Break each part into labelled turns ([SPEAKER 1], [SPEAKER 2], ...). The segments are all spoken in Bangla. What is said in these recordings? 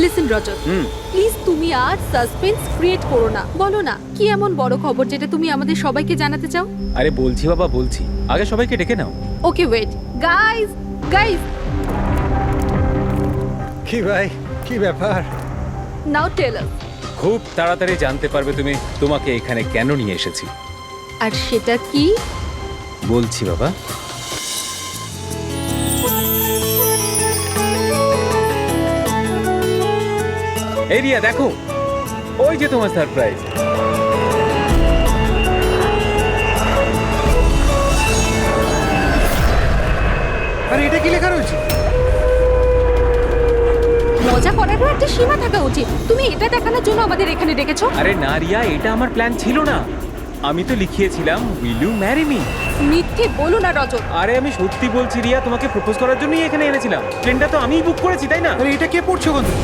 [SPEAKER 1] লিসেন রজত, প্লিজ তুমি আর সাসপেন্স ক্রিয়েট করো না। বলো না কি এমন বড় খবর যেটা তুমি আমাদের সবাইকে জানাতে চাও?
[SPEAKER 2] আরে বলছি বাবা, বলছি। আগে সবাইকে ডেকে নাও।
[SPEAKER 1] ওকে ওয়েট, গাইস গাইস,
[SPEAKER 3] কি ভাই, কি ব্যাপার?
[SPEAKER 1] নাও টেল আস।
[SPEAKER 2] খুব তাড়াতাড়ি জানতে পারবে তুমি তোমাকে এখানে কেন নিয়ে এসেছি।
[SPEAKER 1] আর সেটা কি?
[SPEAKER 2] বলছি বাবা। এই রিয়া দেখো, ওই যে তোমার সারপ্রাইজ।
[SPEAKER 3] আরে এটা কি লেখা রয়েছে?
[SPEAKER 1] মজা করারও একটা সীমা থাকা উচিত। তুমি এটা দেখানোর জন্য আমাদের এখানে ডেকেছো?
[SPEAKER 2] আরে না রিয়া, এটা আমার প্ল্যান ছিল না। আমি তো লিখিয়েছিলাম উইল ইউ ম্যারি মি।
[SPEAKER 1] মিথ্যে বলো না রজত।
[SPEAKER 2] আরে আমি সত্যি বলছি রিয়া, তোমাকে প্রপোজ করার জন্যই এখানে এনেছিলাম। ট্রেনটা তো আমিই বুক করেছি, তাই না?
[SPEAKER 3] আরে এটা কে পড়ছে বন্ধু?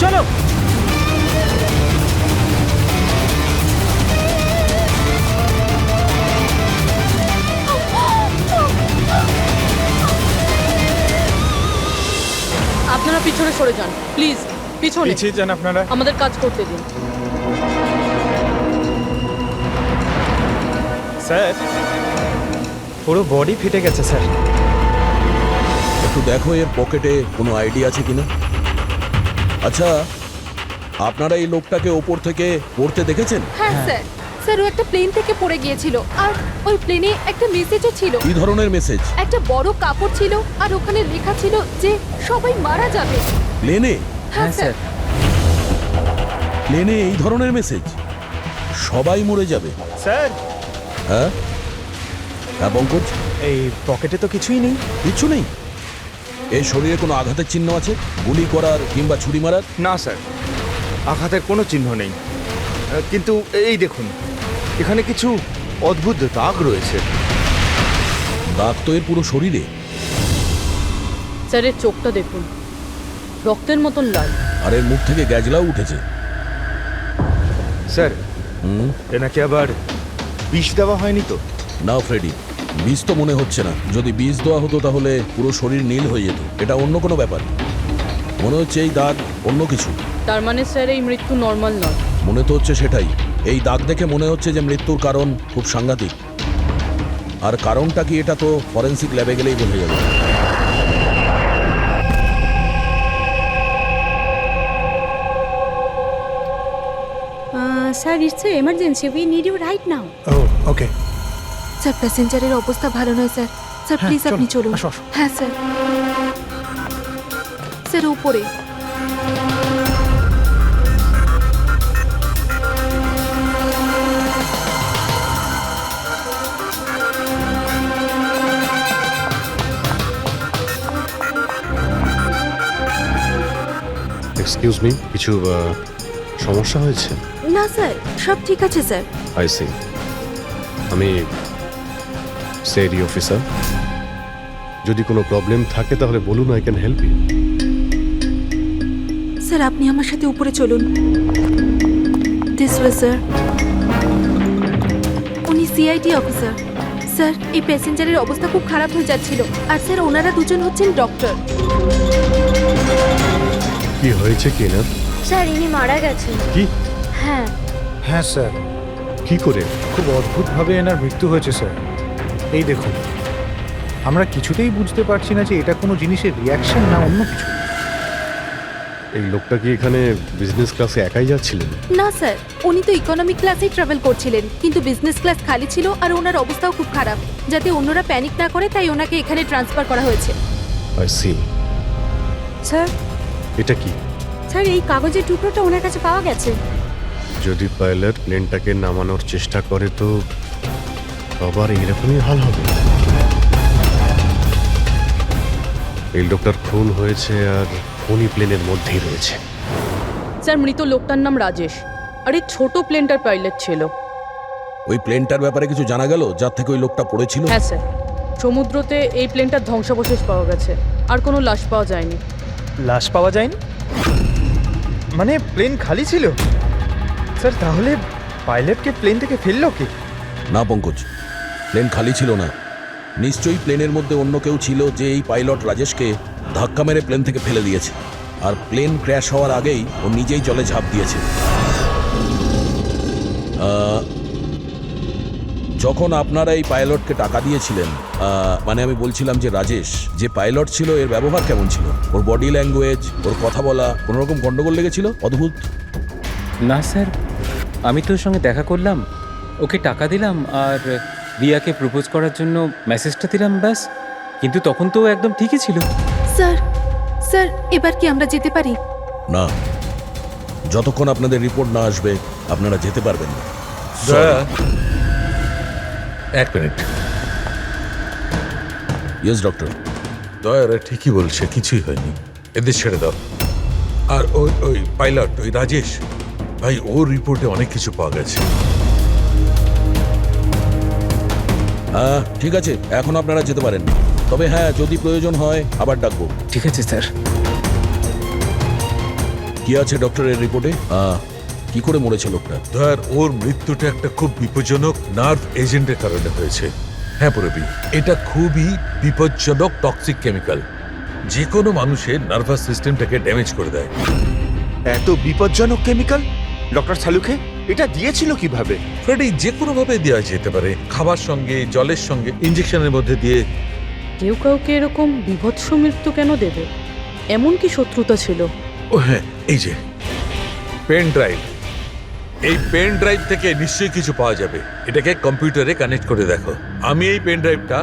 [SPEAKER 2] চলো।
[SPEAKER 4] আপনারা পিছনে সরে যান প্লিজ, পিছনে।
[SPEAKER 3] পিছিয়ে যান আপনারা।
[SPEAKER 4] আমাদের কাজ করতে দিন।
[SPEAKER 3] স্যার, পুরো বডি ফেটে গেছে স্যার।
[SPEAKER 5] একটু দেখো এর পকেটে কোনো আইডিয়া আছে কিনা। আচ্ছা, আপনারা এই লোকটাকে ওপর থেকে পড়তে দেখেছেন?
[SPEAKER 1] হ্যাঁ স্যার, স্যার ও একটা প্লেন থেকে পড়ে গিয়েছিল আর ওই প্লেনে একটা মেসেজও ছিল।
[SPEAKER 5] কি ধরনের মেসেজ?
[SPEAKER 1] একটা বড় কাপড় ছিল আর ওখানে লেখা ছিল যে সবাই মারা যাবে।
[SPEAKER 5] প্লেনে?
[SPEAKER 1] হ্যাঁ স্যার।
[SPEAKER 5] প্লেনে এই ধরনের মেসেজ? সবাই মরে যাবে?
[SPEAKER 3] স্যার,
[SPEAKER 5] হ্যাঁ হ্যাঁ পঙ্কজ,
[SPEAKER 3] এই পকেটে তো কিছুই নেই।
[SPEAKER 5] কিচ্ছু নেই? এই শরীরে কোনো আঘাতের চিহ্ন আছে? গুলি করার কিংবা ছুরি মারার?
[SPEAKER 6] না স্যার, আঘাতের কোনো চিহ্ন নেই। কিন্তু এই দেখুন, এখানে কিছু অদ্ভুত দাগ রয়েছে।
[SPEAKER 5] দাগ তো এর পুরো শরীরে।
[SPEAKER 4] স্যারের চোখটা দেখুন, রক্তের মতন লাল।
[SPEAKER 5] আর এর মুখ থেকে গ্যাজলাও উঠেছে।
[SPEAKER 6] স্যার,
[SPEAKER 5] হুম,
[SPEAKER 6] এনাকে আবার বিষ দেওয়া হয়নি তো?
[SPEAKER 5] না ফ্রেডি, বিষ তো মনে হচ্ছে না। যদি বিষ দেওয়া হতো তাহলে পুরো শরীর নীল হয়ে যেত। এটা অন্য কোনো ব্যাপার। মনে হচ্ছে এই দাগ অন্য কিছু।
[SPEAKER 4] তার মানে স্যার এই মৃত্যু নর্মাল নয়।
[SPEAKER 5] মনে তো হচ্ছে সেটাই। এই দাগ দেখে মনে হচ্ছে যে মৃত্যুর কারণ খুব সাংঘাতিক। আর কারণটা কি এটা তো ফরেন্সিক ল্যাবে গেলেই বোঝা যাবে।
[SPEAKER 7] Sir, it's an emergency. We need you right now.
[SPEAKER 3] ও ওকে।
[SPEAKER 1] স্যার প্যাসেঞ্জারের অবস্থা ভালো নয় স্যার। স্যার
[SPEAKER 3] হ্যাঁ,
[SPEAKER 1] প্লিজ আপনি
[SPEAKER 3] চলুন,
[SPEAKER 1] চলুন।
[SPEAKER 3] আসো, আসো।
[SPEAKER 1] হ্যাঁ স্যার। স্যার উপরে।
[SPEAKER 8] এক্সকিউজ মি, কিছু সমস্যা হয়েছে?
[SPEAKER 1] না স্যার, সব ঠিক আছে স্যার।
[SPEAKER 8] I C. আমি সেরি অফিসার। যদি কোনো প্রবলেম থাকে তাহলে বলুন, I can help you.
[SPEAKER 1] Sir আপনি আমার সাথে উপরে চলুন। This way sir. উনি সিআইডি অফিসার। স্যার এই প্যাসেঞ্জারের অবস্থা খুব খারাপ হয়ে যাচ্ছিল। আর স্যার ওনারা দুজন হচ্ছেন ডক্টর।
[SPEAKER 8] কি হয়েছে কি না?
[SPEAKER 7] স্যার ইনি মারা গেছেন।
[SPEAKER 8] কি?
[SPEAKER 7] হ্যাঁ।
[SPEAKER 3] হ্যাঁ স্যার,
[SPEAKER 8] কি করে?
[SPEAKER 3] খুব অদ্ভুতভাবে এনার মৃত্যু হয়েছে স্যার। এই দেখুন, আমরা কিছুতেই বুঝতে পারছি না যে এটা কোনো জিনিসের রিয়াকশন না অন্য কিছু।
[SPEAKER 8] এই লোকটা কি এখানে বিজনেস ক্লাসে একাই যাচ্ছিলেন?
[SPEAKER 1] না স্যার, উনি তো ইকোনমিক ক্লাসেই ট্রাভেল করছিলেন, কিন্তু বিজনেস ক্লাস খালি ছিল আর ওনার অবস্থাও খুব খারাপ। যাতে অন্যরা প্যানিক না করে তাই ওনাকে এখানে ট্রান্সফার করা হয়েছে।
[SPEAKER 8] I C.
[SPEAKER 7] স্যার,
[SPEAKER 8] এটা কি?
[SPEAKER 7] স্যার এই কাগজের টুকরোটা ওনার কাছে পাওয়া গেছে।
[SPEAKER 8] যদি পাইলট প্লেনটাকে নামানোর চেষ্টা করে তো আবার এরকমই হাল হবে। এই লোকটার খুন হয়েছে আর উনি প্লেনের মধ্যেই রয়েছে।
[SPEAKER 4] স্যার মৃত লোকটার নাম রাজেশ, আর এই ছোট প্লেনটার পাইলট ছিল।
[SPEAKER 5] ওই প্লেনটার ব্যাপারে কিছু জানা গেল যার থেকে ওই লোকটা পড়েছিল?
[SPEAKER 4] হ্যাঁ স্যার, সমুদ্রতে এই প্লেনটার ধ্বংসাবশেষ পাওয়া গেছে, আর কোনো লাশ পাওয়া যায়নি।
[SPEAKER 3] লাশ পাওয়া যায়নি? মানে প্লেন খালি ছিল? স্যার তাহলে পাইলটকে প্লেন থেকে ফেললো কি?
[SPEAKER 5] না পঙ্কজ, প্লেন খালি ছিল না। নিশ্চয়ই প্লেনের মধ্যে অন্য কেউ ছিল যে এই পাইলট রাজেশকে ধাক্কা মেরে প্লেন থেকে ফেলে দিয়েছে, আর প্লেন ক্র্যাশ হওয়ার আগেই ও নিজেই জলে ঝাঁপ দিয়েছে। যখন আপনারা এই পাইলটকে টাকা দিয়েছিলেন, মানে আমি বলছিলাম যে রাজেশ যে পাইলট ছিল এর ব্যবহার কেমন ছিল? ওর বডি ল্যাঙ্গুয়েজ, ওর কথা বলা, কোনো রকম গন্ডগোল লেগেছিল? অদ্ভুত।
[SPEAKER 2] না স্যার, আমি তো ওর সঙ্গে দেখা করলাম, ওকে টাকা দিলাম আর রিয়াকে প্রপোজ করার জন্য মেসেজটা দিলাম, ব্যাস। কিন্তু তখন তো ও একদম ঠিকই ছিল।
[SPEAKER 1] স্যার স্যার এবার কি আমরা যেতে পারি?
[SPEAKER 5] না, যতক্ষণ আপনাদের রিপোর্ট না আসবে আপনারা যেতে পারবেন না।
[SPEAKER 9] দয়া, এক মিনিট।
[SPEAKER 5] Yes doctor.
[SPEAKER 9] দয়ারা ঠিকই বলছে, কিছুই হয়নি, এদের ছেড়ে দাও। আর ওই পাইলট, ওই রাজেশ ভাই, ওর রিপোর্টে অনেক কিছু পাওয়া গেছে।
[SPEAKER 5] হ্যাঁ ঠিক আছে, এখন আপনারা যেতে পারেন, তবে হ্যাঁ যদি প্রয়োজন হয় আবার ডাকবো।
[SPEAKER 2] ঠিক আছে স্যার।
[SPEAKER 5] কি আছে ডক্টরের রিপোর্টে? কি করে মরেছে লোকটা?
[SPEAKER 9] দয়ার, ওর মৃত্যুটা একটা খুব বিপজ্জনক নার্ভ এজেন্টের কারণে হয়েছে। হ্যাঁ পুরবি, এটা খুবই বিপজ্জনক টক্সিক কেমিক্যাল, যে কোনো মানুষের নার্ভাস সিস্টেমটাকে ড্যামেজ করে দেয়।
[SPEAKER 6] এত বিপজ্জনক কেমিক্যাল ডক্টর সালুকে এটা দিয়েছিল কিভাবে?
[SPEAKER 9] ফ্রেডি, যে কোনো ভাবে দেওয়া যেতে পারে, খাবার সঙ্গে, জলের সঙ্গে, ইঞ্জেকশনের মধ্যে দিয়ে।
[SPEAKER 4] কেউ কাউকে এরকম বিভৎস মৃত্যু কেন দেবে? এমন কি শত্রুতা ছিল?
[SPEAKER 9] ও হ্যাঁ, এই যে পেন ড্রাইভ, এই পেন ড্রাইভ থেকে নিশ্চয়ই কিছু পাওয়া যাবে। এটাকে কম্পিউটারে কানেক্ট করে দেখো। আমি এই পেন ড্রাইভটা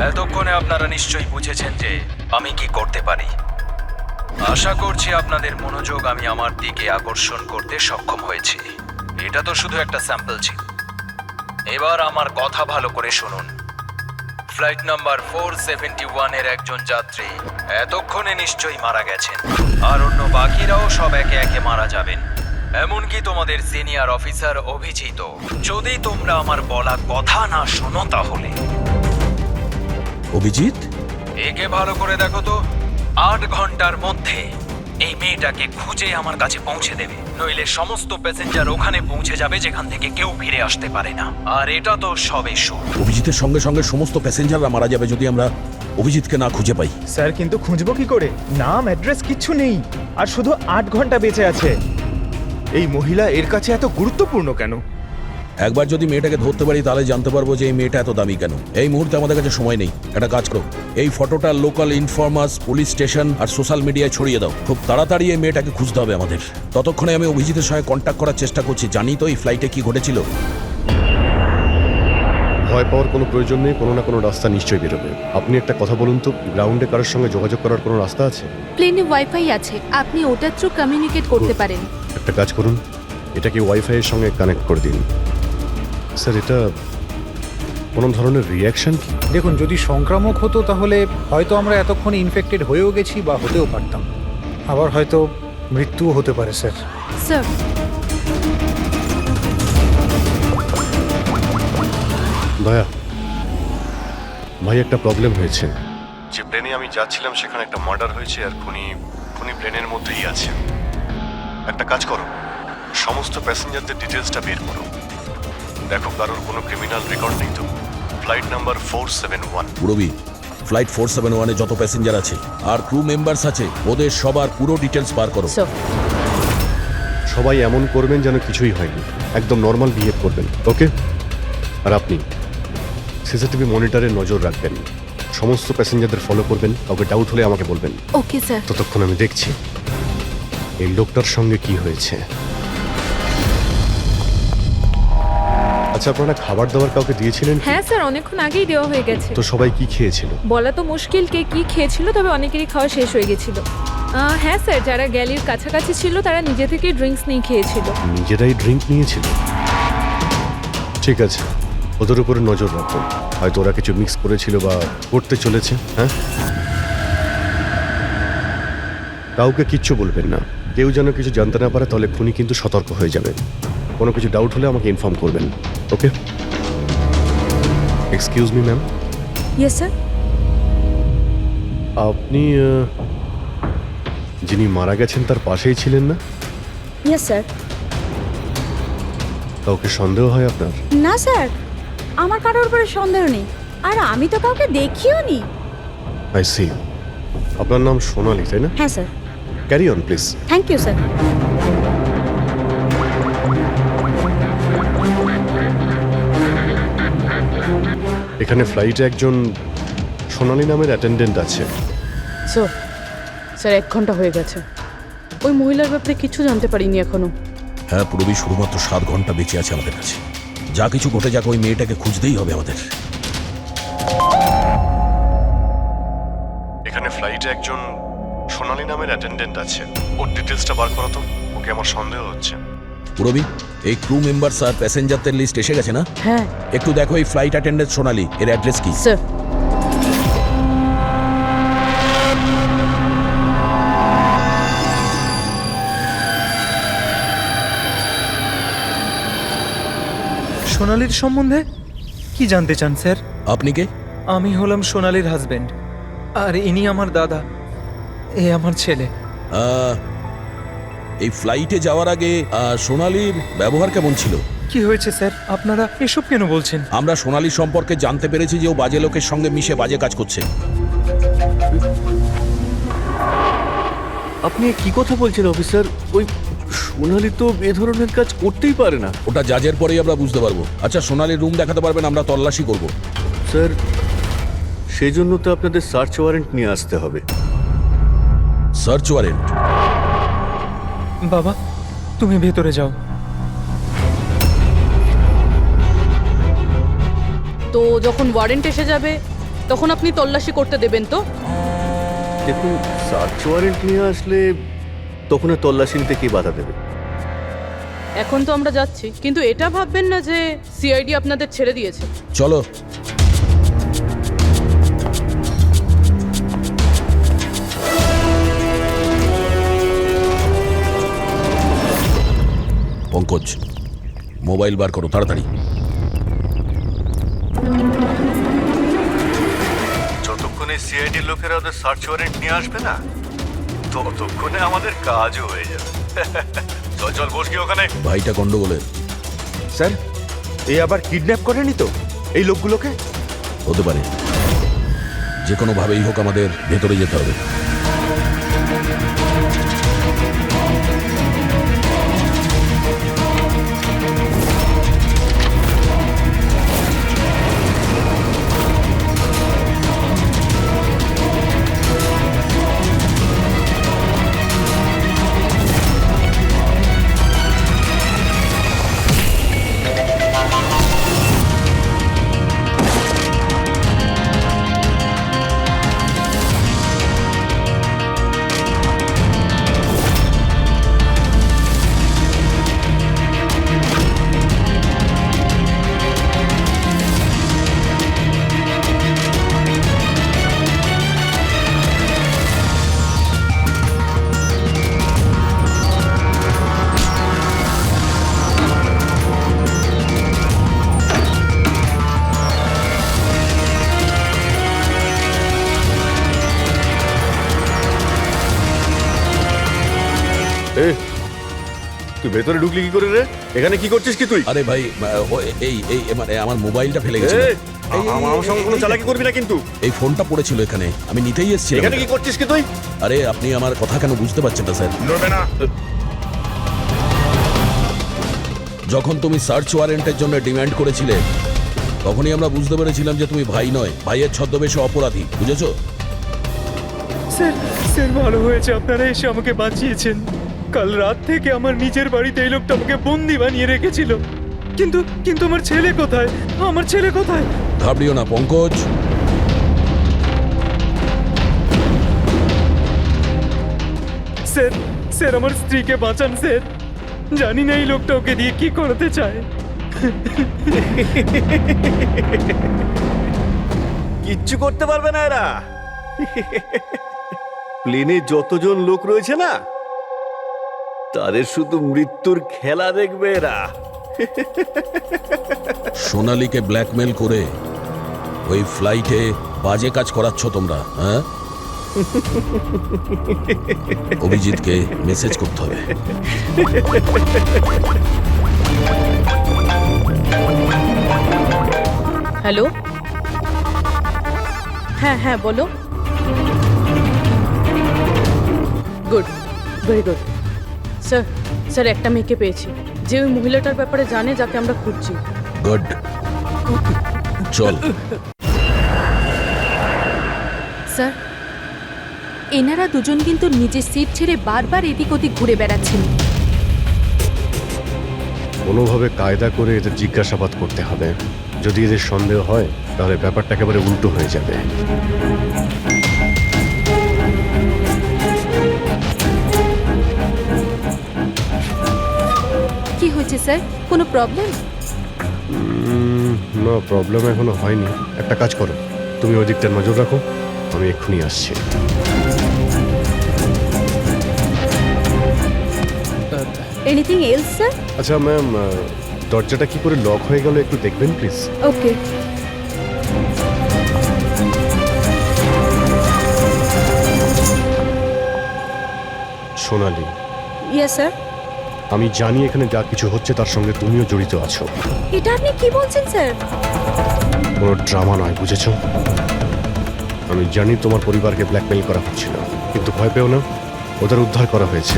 [SPEAKER 10] এতক্ষণে আপনারা নিশ্চয়ই বুঝেছেন যে আমি কি করতে পারি। আশা করছি আপনাদের মনোযোগ আমি আমার দিকে আকর্ষণ করতে সক্ষম হয়েছি। এটা তো শুধু একটা স্যাম্পল ছিল। এবার আমার কথা ভালো করে শুনুন। ফ্লাইট নাম্বার 471 এর একজন যাত্রী এতক্ষণে নিশ্চয়ই মারা গেছেন, আর অন্য বাকিরাও সব একে একে মারা যাবেন, এমনকি তোমাদের সিনিয়র অফিসার অভিজিৎ। যদি তোমরা আমার বলা কথা না শোনো তাহলে।
[SPEAKER 5] অভিজিৎ,
[SPEAKER 10] একে ভালো করে দেখো তো, 8 ঘন্টার মধ্যে এই মেয়েটাকে খুঁজে আমার কাছে পৌঁছে দেবে, নইলে সমস্ত প্যাসেঞ্জার ওখানে পৌঁছে যাবে যেখান থেকে কেউ ফিরে আসতে পারে না। আর এটা তো সবে শুরু।
[SPEAKER 5] অভিজিতের সঙ্গে সঙ্গে সমস্ত প্যাসেঞ্জাররা মারা যাবে যদি আমরা অভিজিৎকে না খুঁজে পাই।
[SPEAKER 11] স্যার কিন্তু খুঁজবো কি করে? নাম অ্যাড্রেস কিচ্ছু নেই, আর শুধু 8 ঘন্টা বেঁচে আছে।
[SPEAKER 6] এই মহিলা এর কাছে এত গুরুত্বপূর্ণ কেন?
[SPEAKER 5] একবার যদি মেয়েটাকে ধরতে পারি তাহলে জানতে পারবো যে এই মেয়েটা এত দামি কেন। এই মুহূর্তে আমাদের কাছে সময় নেই, একটা কাজ করো, এই ফটোটা লোকাল ইনফরমার্স, পুলিশ স্টেশন আর সোশ্যাল মিডিয়ায় ছড়িয়ে দাও। খুব তাড়াতাড়ি এই মেয়েটাকে খুঁজতে হবে আমাদের। ততক্ষণে আমি অভিজিতের সঙ্গে কন্ট্যাক্ট করার চেষ্টা করছি। জানি তো এই ফ্লাইটে কি ঘটেছিল।
[SPEAKER 8] ভয় পাওয়ার কোনো প্রয়োজন নেই, কোনো না কোনো রাস্তা নিশ্চয়ই বেরোবে। আপনি একটা কথা বলুন তো, গ্রাউন্ডে কারোর সঙ্গে যোগাযোগ করার কোনো রাস্তা আছে?
[SPEAKER 1] প্লেনে ওয়াইফাই আছে, আপনি ওটার থ্রু কমিউনিকেট করতে পারেন।
[SPEAKER 8] একটা কাজ করুন, এটাকে ওয়াইফাই এর সঙ্গে কানেক্ট করে দিন। স্যার, এটা কোনো ধরনের রিয়াকশন কি?
[SPEAKER 3] দেখুন, যদি সংক্রামক হতো তাহলে হয়তো আমরা এতক্ষণে ইনফেক্টেড হয়েও গেছি বা হতেও পারতাম, আবার হয়তো মৃত্যুও হতে পারে স্যার।
[SPEAKER 1] স্যার
[SPEAKER 8] দয়া ভাই, একটা প্রবলেম হয়েছে। যে প্লেনে আমি যাচ্ছিলাম সেখানে একটা মার্ডার হয়েছে, আর খুনি প্লেনের মধ্যেই আছে। একটা কাজ করো, সমস্ত প্যাসেঞ্জারদের ডিটেলসটা বের করো, দেখো কারোর কোনো ক্রিমিনাল রেকর্ড নেই তো। Flight number 471।
[SPEAKER 5] পুরবি, ফ্লাইট 471 এ যত প্যাসেঞ্জার আছে আর ক্রু মেম্বার্স আছে, ওদের সবার পুরো ডিটেলস বার করো।
[SPEAKER 8] সবাই এমন করবেন যেন কিছুই হয়নি, একদম নর্মাল বিহেভ করবেন, ওকে? আর আপনি সিসিটিভি মনিটরে নজর রাখবেন, সমস্ত প্যাসেঞ্জারদের ফলো করবেন, কাউকে ডাউট হলে আমাকে বলবেন।
[SPEAKER 1] Okay sir.
[SPEAKER 8] ততক্ষণ আমি দেখছি এই লোকটার সঙ্গে কি হয়েছে। আচ্ছা, আপনারা খাবার দাবার কাউকে দিয়েছিলেন?
[SPEAKER 12] হ্যাঁ স্যার, অনেকক্ষণ আগেই দেওয়া হয়ে গেছে।
[SPEAKER 8] তো সবাই কি খেয়েছিল?
[SPEAKER 12] বলা তো মুশকিল কে কি খেয়েছিল, তবে অনেকেরই খাওয়া শেষ হয়ে গেছিল। হ্যাঁ স্যার, যারা গ্যালির কাছাকাছি ছিল তারা নিজে থেকে ড্রিঙ্কস নিয়ে খেয়েছিল।
[SPEAKER 8] নিজেরাই ড্রিঙ্ক নিয়েছিল? ঠিক আছে, ওদের উপরে নজর রাখুন, হয়তো ওরা কিছু মিক্স করেছিল বা করতে চলেছে। হ্যাঁ, কাউকে কিচ্ছু বলবেন না, কেউ যেন কিছু জানতে না পারে, তাহলে খুনি কিন্তু সতর্ক হয়ে যাবে। কোনো কিছু ডাউট হলে আমাকে ইনফর্ম করবেন, okay? Excuse me ma'am.
[SPEAKER 7] Yes sir.
[SPEAKER 8] আপনি যিনি মারা গেছেন তার পাশেই ছিলেন না?
[SPEAKER 7] Yes sir.
[SPEAKER 8] কাউকে সন্দেহ হয় আপনার?
[SPEAKER 7] না স্যার, আমার কারোর উপরে সন্দেহ নেই, আর আমি তো কাউকে দেখিও নি।
[SPEAKER 8] I see. আপনার নাম সোনালি, তাই না?
[SPEAKER 7] হ্যাঁ sir.
[SPEAKER 8] Carry on please.
[SPEAKER 7] Thank you sir.
[SPEAKER 8] এখানে ফ্লাইটে একজন সোনালি নামের অ্যাটেন্ডেন্ট আছে।
[SPEAKER 4] স্যার, স্যার 1 ঘন্টা হয়ে গেছে। ওই মহিলার ব্যাপারে কিছু জানতে পারিনি এখনো।
[SPEAKER 5] হ্যাঁ পুরবী, শুধুমাত্র 7 ঘন্টা বেঁচে আছে আমাদের কাছে। যা কিছু ঘটে যাক, ওই মেয়েটাকে খুঁজতেই হবে আমাদের।
[SPEAKER 8] এখানে ফ্লাইটে একজন সোনালি নামের অ্যাটেন্ডেন্ট আছে। ওর ডিটেলসটা বার করো তো, ওকে আমার সন্দেহ হচ্ছে।
[SPEAKER 5] পুরবী, এই ক্রু মেম্বারস আর প্যাসেঞ্জারদের লিস্ট এসে গেছে না?
[SPEAKER 4] হ্যাঁ
[SPEAKER 5] একটু দেখো এই ফ্লাইট অ্যাটেন্ডেন্ট সোনালি, এর অ্যাড্রেস কি?
[SPEAKER 4] স্যার।
[SPEAKER 11] সোনালির সম্বন্ধে কি জানতে চান স্যার?
[SPEAKER 5] আপনি কে?
[SPEAKER 11] আমি হলাম সোনালির হাজবেন্ড, আর ইনি আমার দাদা, এ আমার ছেলে।
[SPEAKER 5] এই ফ্লাইটে যাওয়ার আগে সোনালির ব্যবহার কেমন ছিল?
[SPEAKER 11] কি হয়েছে স্যার, আপনারা এসব কেন বলছেন?
[SPEAKER 5] আমরা সোনালির সম্পর্কে জানতে পেরেছি যে ও বাজে লোকের সঙ্গে মিশে বাজে কাজ করছে।
[SPEAKER 8] আপনি কি কথা বলছেন অফিসার? ওই সোনালি তো এ ধরনের কাজ করতেই পারে না।
[SPEAKER 5] ওটা জাজের পরেই আমরা বুঝতে পারবো। আচ্ছা, সোনালির রুম দেখাতে পারবেন? আমরা তল্লাশি করব।
[SPEAKER 8] স্যার, সেই জন্য তো আপনাদের সার্চ ওয়ারেন্ট নিয়ে আসতে হবে।
[SPEAKER 5] Search warrant?
[SPEAKER 11] বাবা, তুমি ভেতরে যাও।
[SPEAKER 4] তো যখন ওয়ারেন্ট এসে যাবে তখন আপনি তল্লাশি করতে দেবেন তো?
[SPEAKER 8] দেখুন, সার্চ ওয়ারেন্ট নিয়ে আসলে তখন আর তল্লাশি নিতে কে বাধা দেবে?
[SPEAKER 4] এখন তো আমরা যাচ্ছি, কিন্তু এটা ভাববেন না যে সিআইডি আপনাদের ছেড়ে দিয়েছে।
[SPEAKER 5] চলো। পঙ্কজ, মোবাইল বার করো তাড়াতাড়ি।
[SPEAKER 8] যতক্ষণে সিআইডির লোকেরা ওদের সার্চ ওয়ারেন্ট নিয়ে আসবে না, ততক্ষণে আমাদের কাজও হয়ে যাবে। চল চল, বস গিয়ে ওখানে।
[SPEAKER 5] ভাইটা গন্ডগোলের।
[SPEAKER 6] স্যার, এ আবার কিডন্যাপ করেনি তো এই লোকগুলোকে?
[SPEAKER 5] হতে পারে। যে কোনো ভাবেই হোক আমাদের ভেতরে যেতে হবে।
[SPEAKER 8] তুই ভেতরে ঢুকলি কি করে রে? এখানে কি করছিস কি তুই?
[SPEAKER 5] আরে ভাই, এই মানে আমার মোবাইলটা ফেলে গেছে।
[SPEAKER 8] আমার সঙ্গে কোনো চালাকি করবি না কিন্তু।
[SPEAKER 5] এই ফোনটা পড়েছিল এখানে, আমি নিতেই এসেছিলাম।
[SPEAKER 8] এখানে কি করছিস কি তুই?
[SPEAKER 5] আরে আপনি আমার কথা কেন বুঝতে পারছেন না স্যার?
[SPEAKER 8] নড়বে না।
[SPEAKER 5] যখন তুমি সার্চ ওয়ারেন্টের জন্য ডিমান্ড করেছিলে, তখনই আমরা বুঝতে পেরেছিলাম যে তুমি ভাই নয়, ভাইয়ের ছদ্মবেশে অপরাধী। বুঝেছো?
[SPEAKER 11] স্যার, স্যার ভালো হয়েছে আপনারা এসে আমাকে বাঁচিয়েছেন। কাল রাত থেকে আমার নিজের বাড়িতে এই লোকটা আমাকে বন্দি বানিয়ে রেখেছিল। কিন্তু কিন্তু আমার ছেলে কোথায়? আমার ছেলে কোথায়?
[SPEAKER 5] ঘাবড়িও না পঙ্কজ।
[SPEAKER 11] স্যার, স্যার আমার স্ত্রীকে বাঁচান স্যার। জানি না এই লোকটা ওকে দিয়ে কি করতে চায়।
[SPEAKER 8] কিচ্ছু করতে পারবে না এরা। প্লেনে যতজন লোক রয়েছে না, তাদের শুধু মৃত্যুর খেলা দেখবে এরা।
[SPEAKER 5] সোনালীকে ব্ল্যাকমেল করে ওই ফ্লাইটে বাজে কাজ করাচ্ছ তোমরা, হ্যাঁ? অভিজিৎকে মেসেজ করতে হবে।
[SPEAKER 4] হ্যালো, হ্যাঁ হ্যাঁ বলো। Good, very good. Sir, sir একটা মেয়েকে পেয়েছি, যে ওই মহিলাটার ব্যাপারে জানে যাকে আমরা খুঁজছি।
[SPEAKER 5] গুড, চল।
[SPEAKER 1] স্যার, এনারা দুজন কিন্তু নিজের সিট ছেড়ে বারবার এদিক ওদিক ঘুরে বেড়াচ্ছেন।
[SPEAKER 8] কোনোভাবে কায়দা করে এদের জিজ্ঞাসাবাদ করতে হবে। যদি এদের সন্দেহ হয় তাহলে ব্যাপারটা একেবারে উল্টো হয়ে যাবে।
[SPEAKER 1] কি হয়েছে স্যার, কোনো প্রবলেম?
[SPEAKER 8] না, প্রবলেম এখনো হয়নি। একটা কাজ করো, তুমি ওই দিকটা নজর রাখো, আমি এক্ষুনি আসছি।
[SPEAKER 7] Anything else sir?
[SPEAKER 8] আচ্ছা ম্যাম, দরজাটা কি করে লক হয়ে গেল একটু দেখবেন please.
[SPEAKER 7] Okay.
[SPEAKER 8] Sonali,
[SPEAKER 7] yes sir.
[SPEAKER 8] আমি জানি এখানে যা কিছু হচ্ছে তার সঙ্গে তুমিও জড়িত আছো।
[SPEAKER 7] এটা আপনি কি বলছেন স্যার?
[SPEAKER 8] কোনো ড্রামা নয়, বুঝেছো? আমি জানি তোমার পরিবারকে ব্ল্যাকমেইল করা হচ্ছিল, কিন্তু ভয় পেও না, ওদের উদ্ধার করা হয়েছে।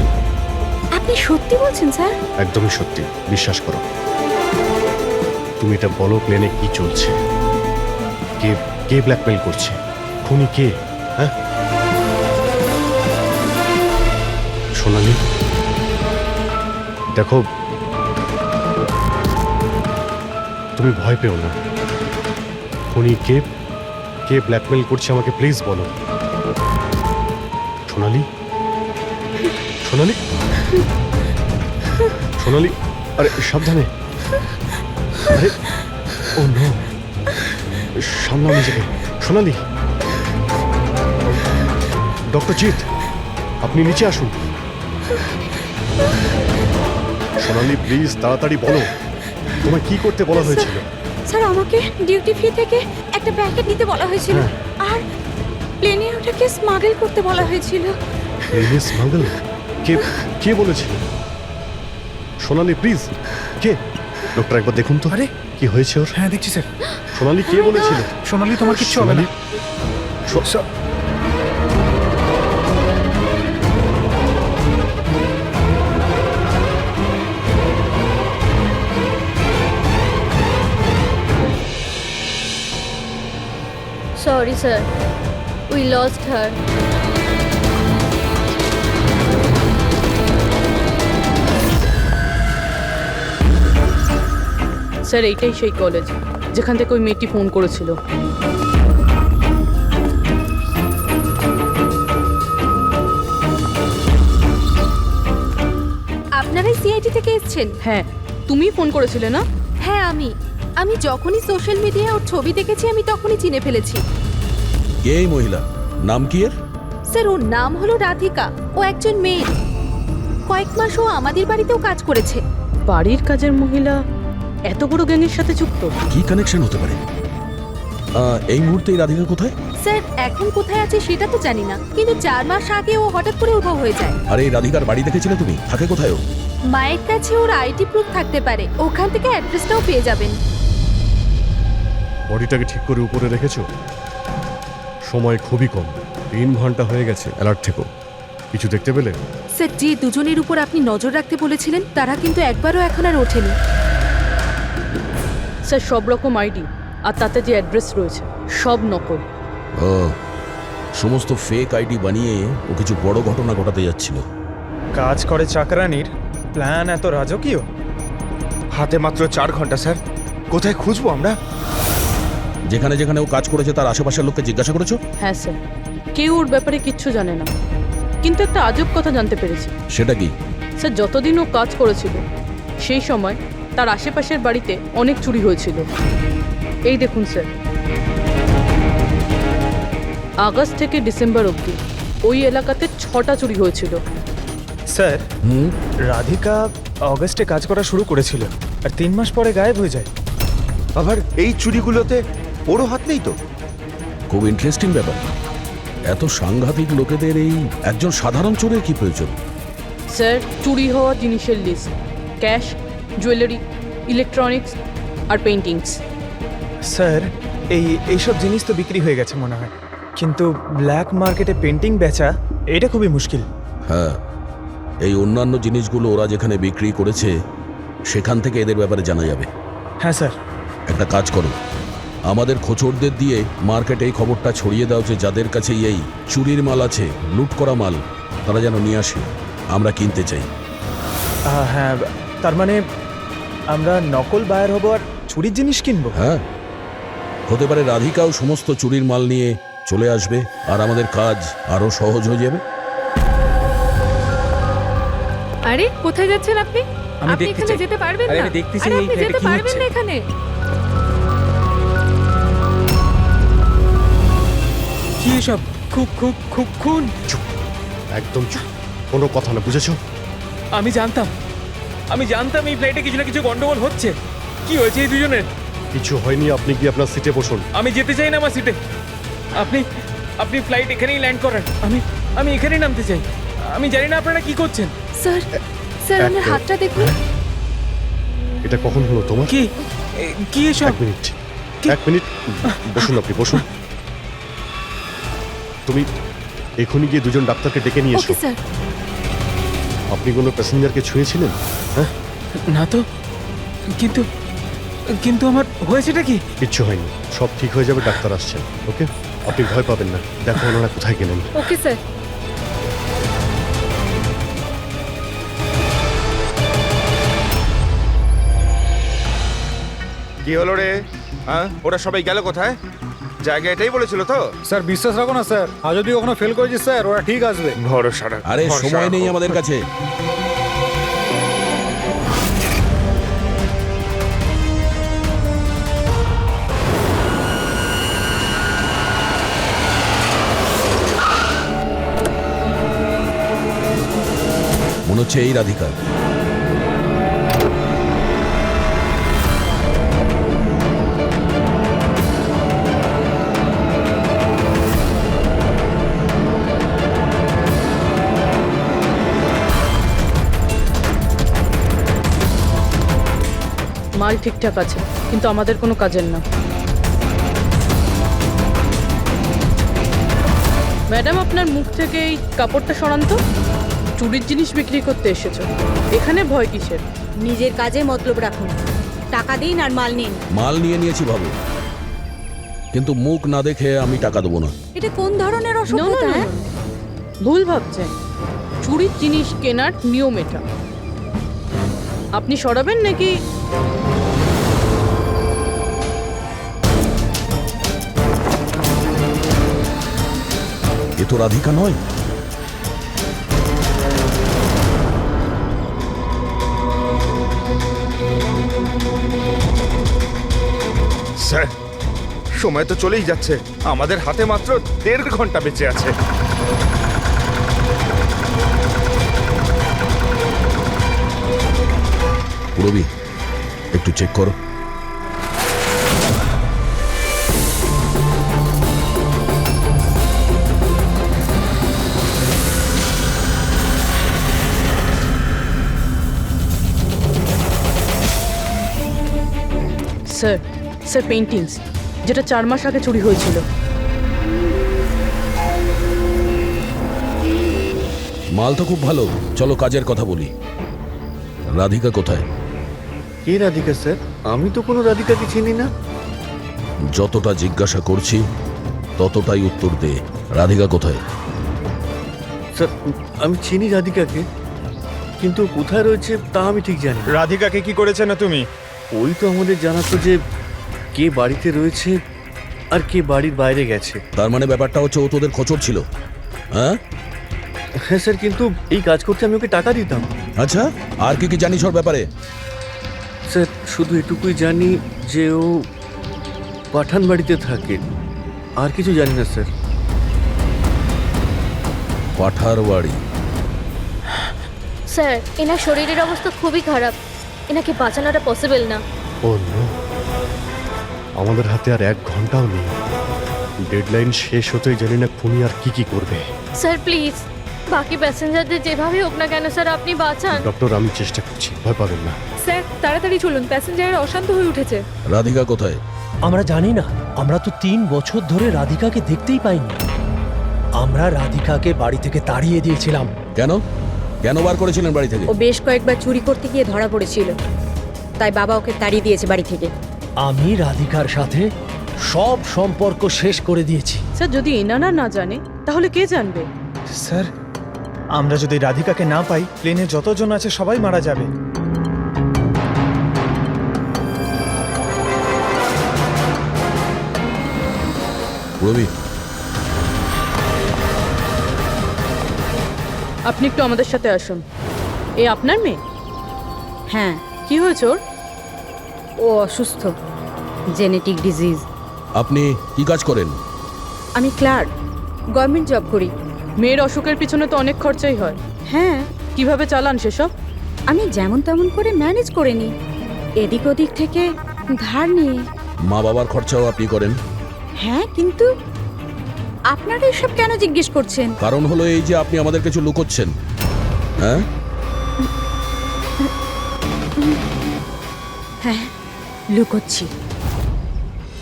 [SPEAKER 7] আপনি সত্যি বলছেন স্যার?
[SPEAKER 8] একদমই সত্যি, বিশ্বাস করো। তুমি এটা বলো, প্লেনে কি চলছে? কে কে ব্ল্যাকমেইল করছে? খুনি কে? হ্যাঁ সোনালি, দেখো তুমি ভয় পেও না। খুনি কে, কে ব্ল্যাকমেইল করছে আমাকে প্লিজ বলো। সোনালি, সোনালি, সোনালি, আরে সাবধানে। আরে ও নো, সামলাও নিজেকে। সোনালি, ডক্টর জিৎ, আপনি নিচে আসুন। সোনালি প্লিজ তাড়াতাড়ি বলো, তোমায় কি করতে বলা হয়েছিল?
[SPEAKER 7] স্যার, আমাকে ডিউটি ফ্রি থেকে একটা প্যাকেট নিতে বলা হয়েছিল, আর প্লেনে ওটাকে স্মাগল করতে বলা হয়েছিল।
[SPEAKER 8] প্লেনে স্মাগল? কে কে বলেছিল? সোনালি প্লিজ, কে? ডক্টর একবার দেখুন তো।
[SPEAKER 3] আরে
[SPEAKER 8] কি হয়েছে ওর?
[SPEAKER 3] হ্যাঁ দেখছি স্যার।
[SPEAKER 8] সোনালি কে বলেছিল?
[SPEAKER 3] সোনালি, তোমার কিচ্ছু হবে না।
[SPEAKER 12] Sorry, sir. We lost her.
[SPEAKER 4] Sir, এইটাই সেই কলেজ যেখান থেকে ওই মেয়েটি ফোন করেছিল।
[SPEAKER 1] আপনারাই সিআইডি থেকে এসেছেন?
[SPEAKER 4] হ্যাঁ, তুমিই ফোন করেছিলে না?
[SPEAKER 1] হ্যাঁ, আমি যখনই সোশ্যাল মিডিয়ায় ওর ছবি দেখেছি আমি তখনই চিনে ফেলেছি।
[SPEAKER 5] কে এই মহিলা? নাম কি এর?
[SPEAKER 1] স্যার, ওর নাম হলো রাধিকা। ও একজন মেয়ে। কয়েক মাস ও আমাদের বাড়িতেও কাজ করেছে।
[SPEAKER 4] বাড়ির কাজের মহিলা এত বড় গ্যাংয়ের সাথে যুক্ত?
[SPEAKER 5] কি কানেকশন হতে পারে? এই মুহূর্তে এই রাধিকা কোথায়?
[SPEAKER 1] স্যার, এখন কোথায় আছে সেটা তো জানি না, কিন্তু 4 মাস আগে ও হঠাৎ করে উধাও হয়ে যায়।
[SPEAKER 5] আরে এই রাধিকার বাড়ি দেখেছিলে তুমি? থাকে কোথায় ও?
[SPEAKER 1] মায়ের কাছে ওর আইডি প্রুফ থাকতে পারে, ওখান থেকে অ্যাড্রেসটাও পেয়ে যাবেন।
[SPEAKER 8] বডিটাকে ঠিক করে উপরে রেখেছো? সময় খুবই কম, 3 ঘন্টা হয়ে গেছে। অ্যালার্ট থেকো। কিছু দেখতে পেলে?
[SPEAKER 1] স্যার, যে দুজনের উপর আপনি নজর রাখতে বলেছিলেন তারা কিন্তু একবারও এখন আর ওঠেনি।
[SPEAKER 4] স্যার, সব রকম আইডি আর তাতে যে অ্যাড্রেস রয়েছে সব নকল।
[SPEAKER 5] ও, সমস্ত ফেক আইডি বানিয়ে ও কিছু বড় ঘটনা ঘটাতে যাচ্ছিল।
[SPEAKER 11] কাজ করে চাকরানির প্ল্যান এত রাজকীয়?
[SPEAKER 6] হাতে মাত্র 4 ঘন্টা স্যার, কোথায় খুঁজবো আমরা?
[SPEAKER 5] যেখানে যেখানে ও কাজ করেছে তার আশেপাশের লোককে জিজ্ঞাসা করেছো?
[SPEAKER 4] হ্যাঁ স্যার, কেউ ওর ব্যাপারে কিচ্ছু জানে না, কিন্তু একটা আজব কথা জানতে পেরেছি।
[SPEAKER 5] সেটা কি?
[SPEAKER 4] স্যার, যতদিন ও কাজ করেছিল সেই সময় তার আশেপাশের বাড়িতে অনেক চুরি হয়েছিল। এই দেখুন স্যার, আগস্ট থেকে ডিসেম্বর অবধি ওই এলাকাতে 6টা চুরি হয়েছিল।
[SPEAKER 11] স্যার, রাধিকা অগস্টে কাজ করা শুরু করেছিল আর 3 মাস পরে গায়েব হয়ে যায়।
[SPEAKER 6] আবার এই চুরিগুলোতে ওরও হাত নেই তো?
[SPEAKER 5] খুব ইন্টারেস্টিং ব্যাপার। এত সাংঘাতিক লোকেদের এই একজন সাধারণ চোরের কি প্রয়োজন?
[SPEAKER 4] স্যার, চুরি হওয়া জিনিসের লিস্ট: ক্যাশ, জুয়েলারি, ইলেকট্রনিক্স আর পেন্টিংস।
[SPEAKER 11] স্যার, এইসব জিনিস তো বিক্রি হয়ে গেছে মনে হয়, কিন্তু ব্ল্যাক মার্কেটে পেন্টিং বেচা এটা খুবই মুশকিল।
[SPEAKER 5] হ্যাঁ, এই অন্যান্য জিনিসগুলো ওরা যেখানে বিক্রি করেছে সেখান থেকে এদের ব্যাপারে জানা যাবে।
[SPEAKER 11] হ্যাঁ স্যার।
[SPEAKER 5] একটা কাজ করো, আমাদের খোঁচরদের দিয়ে মার্কেটে এই খবরটা ছড়িয়ে দাও যে যাদের কাছে এই চুরির মাল আছে, লুট করা মাল, তারা যেন নিয়ে আসে, আমরা কিনতে চাই।
[SPEAKER 11] হ্যাঁ, তার মানে আমরা নকল বায়ার হব আর চুরির জিনিস কিনবো?
[SPEAKER 5] হ্যাঁ, হতে পারে রাধিকাও সমস্ত চুরির মাল নিয়ে চলে আসবে আর আমাদের কাজ আরো সহজ হয়ে যাবে।
[SPEAKER 12] আরে কোথায় যাচ্ছেন আপনি?
[SPEAKER 2] আমি
[SPEAKER 12] আপনি
[SPEAKER 2] দেখতে
[SPEAKER 12] এখানে
[SPEAKER 2] চাই।
[SPEAKER 12] যেতে পারবেন
[SPEAKER 2] আরে
[SPEAKER 12] না।
[SPEAKER 2] আমি দেখতে চাই
[SPEAKER 12] আরে
[SPEAKER 2] এই
[SPEAKER 12] আপনি
[SPEAKER 2] ফ্ল্যাটে
[SPEAKER 12] যেতে
[SPEAKER 2] কি
[SPEAKER 12] পারবেন
[SPEAKER 2] হচ্ছে।
[SPEAKER 12] না এখানে।
[SPEAKER 2] কি এসব? খুন।
[SPEAKER 8] একদম চুপ, কোনো কথা না, বুঝেছো?
[SPEAKER 2] আমি জানতাম এই ফ্লাইটে কিছু না কিছু গন্ডগোল হচ্ছে। কি হয়েছে এই দুজনের?
[SPEAKER 8] কিছু হয়নি, আপনি গিয়ে আপনার সিটে বসুন।
[SPEAKER 2] আমি যেতে চাই না আমার সিটে। আপনি ফ্লাইট এখানেই ল্যান্ড করান। আমি এখানেই নামতে চাই। আমি জানি না আপনারা কি করছেন।
[SPEAKER 1] স্যার, স্যার ওনার
[SPEAKER 8] একটা-
[SPEAKER 1] হাতটা দেখুন।
[SPEAKER 8] এটা কখন হলো তোমার?
[SPEAKER 2] কি এসব?
[SPEAKER 8] এক মিনিট বসুন, আপনি বসুন। তুমি এখনই গিয়ে দুজন ডাক্তারকে ডেকে নিয়ে এসো।
[SPEAKER 1] Okay sir.
[SPEAKER 8] আপনি কোনো প্যাসেঞ্জারকে ছুঁয়েছিলেন? হ্যাঁ,
[SPEAKER 2] না তো, কিন্তু আমার হয়েছেটা কি?
[SPEAKER 8] কিচ্ছু হয়নি, সব ঠিক হয়ে যাবে, ডাক্তার আসছেন। ওকে, আপনি ভয় পাবেন না। দেখো ওনারা কোথায় গেলেন।
[SPEAKER 12] Okay sir.
[SPEAKER 6] কি হলো রে? হ্যাঁ, ওরা সবাই গেল কোথায়? জায়গা এটাই বলেছিল তো?
[SPEAKER 3] স্যার বিশ্বাস রাখো না স্যার, আর যদি ওখানে ফেল করেছি স্যার, ওরা ঠিক আসবে।
[SPEAKER 6] ভরসা রাখো,
[SPEAKER 5] আরে
[SPEAKER 6] ভরসা
[SPEAKER 5] সময় নেই
[SPEAKER 6] রাখো।
[SPEAKER 5] আমাদের কাছে। মনে হচ্ছে এই রাধিকা।
[SPEAKER 4] মাল ঠিকঠাক আছে, কিন্তু আমাদের কোনো কাজের না। ম্যাডাম, আপনার মুখ থেকে এই কাপড়টা সরান তো। চুরির জিনিস বিক্রি করতে এসেছো, এখানে ভয় কিসের?
[SPEAKER 7] নিজের কাজে মতলব রাখুন, টাকা দিন আর মাল নিন।
[SPEAKER 5] মাল নিয়ে নিয়েছি ভাবো, কিন্তু মুখ না দেখে আমি টাকা দেবো না।
[SPEAKER 7] এটা কোন ধরনের
[SPEAKER 4] No, no,
[SPEAKER 7] অসভ্যতা?
[SPEAKER 4] no,
[SPEAKER 7] হ্যাঁ?
[SPEAKER 4] no. ভুল ভাবছেন। চুরির জিনিস কেনার নিয়ম এটা। আপনি সরাবেন নাকি?
[SPEAKER 5] এ তো রাধিকা নয়।
[SPEAKER 6] স্যার, সময় তো চলেই যাচ্ছে, আমাদের হাতে মাত্র 1.5 ঘন্টা বেঁচে আছে।
[SPEAKER 5] পুরবি, একটু চেক করো।
[SPEAKER 4] স্যার, স্যার পেন্টিংস, যেটা 4 মাস আগে চুরি হয়েছিল।
[SPEAKER 5] মাল তো খুব ভালো, চলো কাজের কথা বলি। রাধিকা কোথায়?
[SPEAKER 8] কে রাধিকা স্যার? আমি তো কোনো রাধিকাকে চিনি না।
[SPEAKER 5] যতটা জিজ্ঞাসা করছি ততটাই উত্তর দে। রাধিকা কোথায়?
[SPEAKER 8] স্যার, আমি চিনি রাধিকাকে, কিন্তু কোথায় রয়েছে তা আমি ঠিক জানি।
[SPEAKER 11] রাধিকাকে কি করেছে না তুমি?
[SPEAKER 8] ওই তো আমাদের জানাতো যে কে বাড়িতে রয়েছে আর কে বাড়ির বাইরে গেছে।
[SPEAKER 5] তার মানে ব্যাপারটা হচ্ছে ও তোদের খোঁচর ছিল, হ্যাঁ?
[SPEAKER 8] হ্যাঁ স্যার, কিন্তু এই কাজ করতে আমি ওকে টাকা দিতাম।
[SPEAKER 5] আচ্ছা, আর কি কি জানিস ওর ব্যাপারে?
[SPEAKER 8] স্যার, শুধু এটুকুই জানি যে ও পাঠান বাড়িতে থাকে, আর কিছু জানি না স্যার।
[SPEAKER 5] পাঠার বাড়ি?
[SPEAKER 7] স্যার, এনার শরীরের অবস্থা খুবই খারাপ, এনাকে বাঁচানোটা পসিবল না।
[SPEAKER 8] ও নো, আমাদের হাতে আর 1 ঘন্টাও নেই। ডেডলাইন শেষ হতেই জানি না খুনি আর কি করবে।
[SPEAKER 12] স্যার প্লিজ বাকি প্যাসেঞ্জারদের যেভাবে হোক না কেন স্যার আপনি বাঁচান।
[SPEAKER 8] ডক্টর, আমি চেষ্টা করছি, ভয় পাবেন না।
[SPEAKER 12] স্যার তাড়াতাড়ি চলুন, প্যাসেঞ্জাররা অশান্ত হয়ে উঠেছে।
[SPEAKER 5] রাধিকা কোথায়?
[SPEAKER 11] আমরা জানি না, আমরা তো 3 বছর ধরে রাধিকাকে দেখতেই পাইনি। আমরা রাধিকাকে বাড়ি থেকে তাড়িয়ে দিয়েছিলাম।
[SPEAKER 5] কেন কেন বার করেছিলেন বাড়ি থেকে?
[SPEAKER 7] ও বেশ কয়েকবার চুরি করতে গিয়ে ধরা পড়েছিল, তাই বাবা ওকে তাড়িয়ে দিয়েছে বাড়ি থেকে।
[SPEAKER 11] আমি রাধিকার সাথে সব সম্পর্ক শেষ করে দিয়েছি।
[SPEAKER 4] স্যার যদি এনারা না জানে তাহলে কে জানবে?
[SPEAKER 11] স্যার, আমরা যদি রাধিকাকে না পাই, প্লেনে যতজন আছে সবাই মারা যাবে।
[SPEAKER 5] রবি,
[SPEAKER 4] আপনি একটু আমাদের সাথে আসুন। এ আপনার মেয়ে?
[SPEAKER 7] হ্যাঁ,
[SPEAKER 4] কি হয়েছে ওর?
[SPEAKER 7] ও অসুস্থ, জেনেটিক ডিজিজ।
[SPEAKER 5] আপনি কি কাজ করেন?
[SPEAKER 7] আমি ক্লার্ক, গভর্নমেন্ট জব করি।
[SPEAKER 4] মেয়ের অসুখের পিছনে তো অনেক খরচাই হয়।
[SPEAKER 7] হ্যাঁ,
[SPEAKER 4] কিভাবে চালান সেসব?
[SPEAKER 7] আমি যেমন তেমন করে ম্যানেজ করে নিই, এদিক ওদিক থেকে ধার নিয়ে।
[SPEAKER 5] মা বাবার খরচাও আপনি করেন?
[SPEAKER 7] হ্যাঁ, কিন্তু আপনারা এসব কেন জিজ্ঞেস করছেন?
[SPEAKER 5] কারণ হলো এই যে আপনি আমাদের কিছু লুকোচ্ছেন। হ্যাঁ
[SPEAKER 7] হ্যাঁ, লুকোচ্ছি।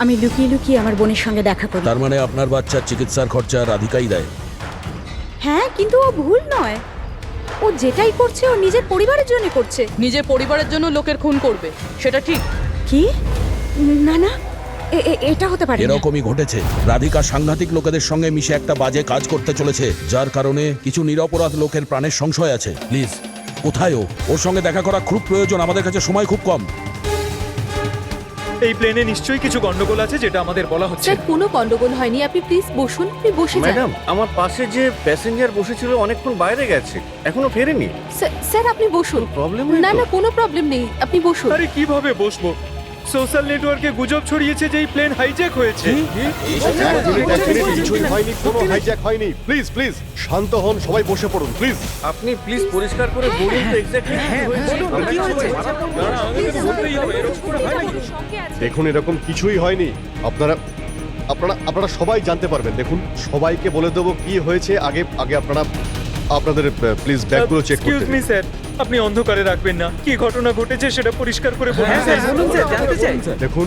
[SPEAKER 7] আমি লুকিয়ে লুকিয়ে আমার বোনের সঙ্গে দেখা করি।
[SPEAKER 5] তার মানে আপনার বাচ্চার চিকিৎসার খরচা রাধিকাই দেয়?
[SPEAKER 7] হ্যাঁ, কিন্তু ও ভুল নয়। ও যেটাই করছে ও নিজের পরিবারের জন্য করছে।
[SPEAKER 4] নিজের পরিবারের জন্য লোকের খুন করবে, সেটা ঠিক?
[SPEAKER 7] কি? না না, এটা হতে পারে না।
[SPEAKER 5] এরকমই ঘটেছে। রাধিকা সাংঘাতিক লোকেদের সঙ্গে মিশে একটা বাজে কাজ করতে চলেছে, যার কারণে কিছু নিরপরাধ লোকের প্রাণের সংশয় আছে। প্লিজ, কোথায় ও? ওর সঙ্গে দেখা করা খুব প্রয়োজন, আমাদের কাছে সময় খুব কম।
[SPEAKER 11] এই প্লেনে নিশ্চয়ই কিছু গন্ডগোল আছে যেটা আমাদের বলা হচ্ছে।
[SPEAKER 1] স্যার কোনো গন্ডগোল হয়নি, আপনি প্লিজ বসুন, আপনি বসে যান।
[SPEAKER 6] ম্যাডাম, আমার পাশে যে প্যাসেঞ্জার বসেছিল অনেকক্ষণ বাইরে গেছে, এখনো ফেরেনি।
[SPEAKER 1] স্যার আপনি বসুন।
[SPEAKER 6] প্রবলেম
[SPEAKER 1] না না, কোনো প্রবলেম নেই, আপনি বসুন।
[SPEAKER 11] আরে কিভাবে বসবো? সোশ্যাল নেটওয়ার্কে গুজব ছড়িয়েছে যে এই প্লেন হাইজ্যাক হয়েছে।
[SPEAKER 8] কিছুই হয়নি, কোনো হাইজ্যাক হয়নি। প্লিজ প্লিজ শান্ত হন, সবাই বসে পড়ুন প্লিজ।
[SPEAKER 6] আপনি প্লিজ পরিষ্কার করে বলুন তো এক্স্যাক্টলি কি হয়েছে।
[SPEAKER 8] দেখুন, এরকম কিছুই হয়নি। আপনারা আপনারা আপনারা সবাই জানতে পারবেন। দেখুন, সবাইকে বলে দেবো কি হয়েছে। আগে আগে আপনারা আপনাদের প্লিজ ব্যাগগুলো চেক
[SPEAKER 11] এক্সকিউজ
[SPEAKER 8] করতে
[SPEAKER 11] মি
[SPEAKER 8] দিন।
[SPEAKER 11] স্যার, আপনি অন্ধকারে রাখবেন না। কি ঘটনা ঘটেছে সেটা পরিষ্কার করে বলুন স্যার। বলুন স্যার, জানতে চাই।
[SPEAKER 8] দেখুন,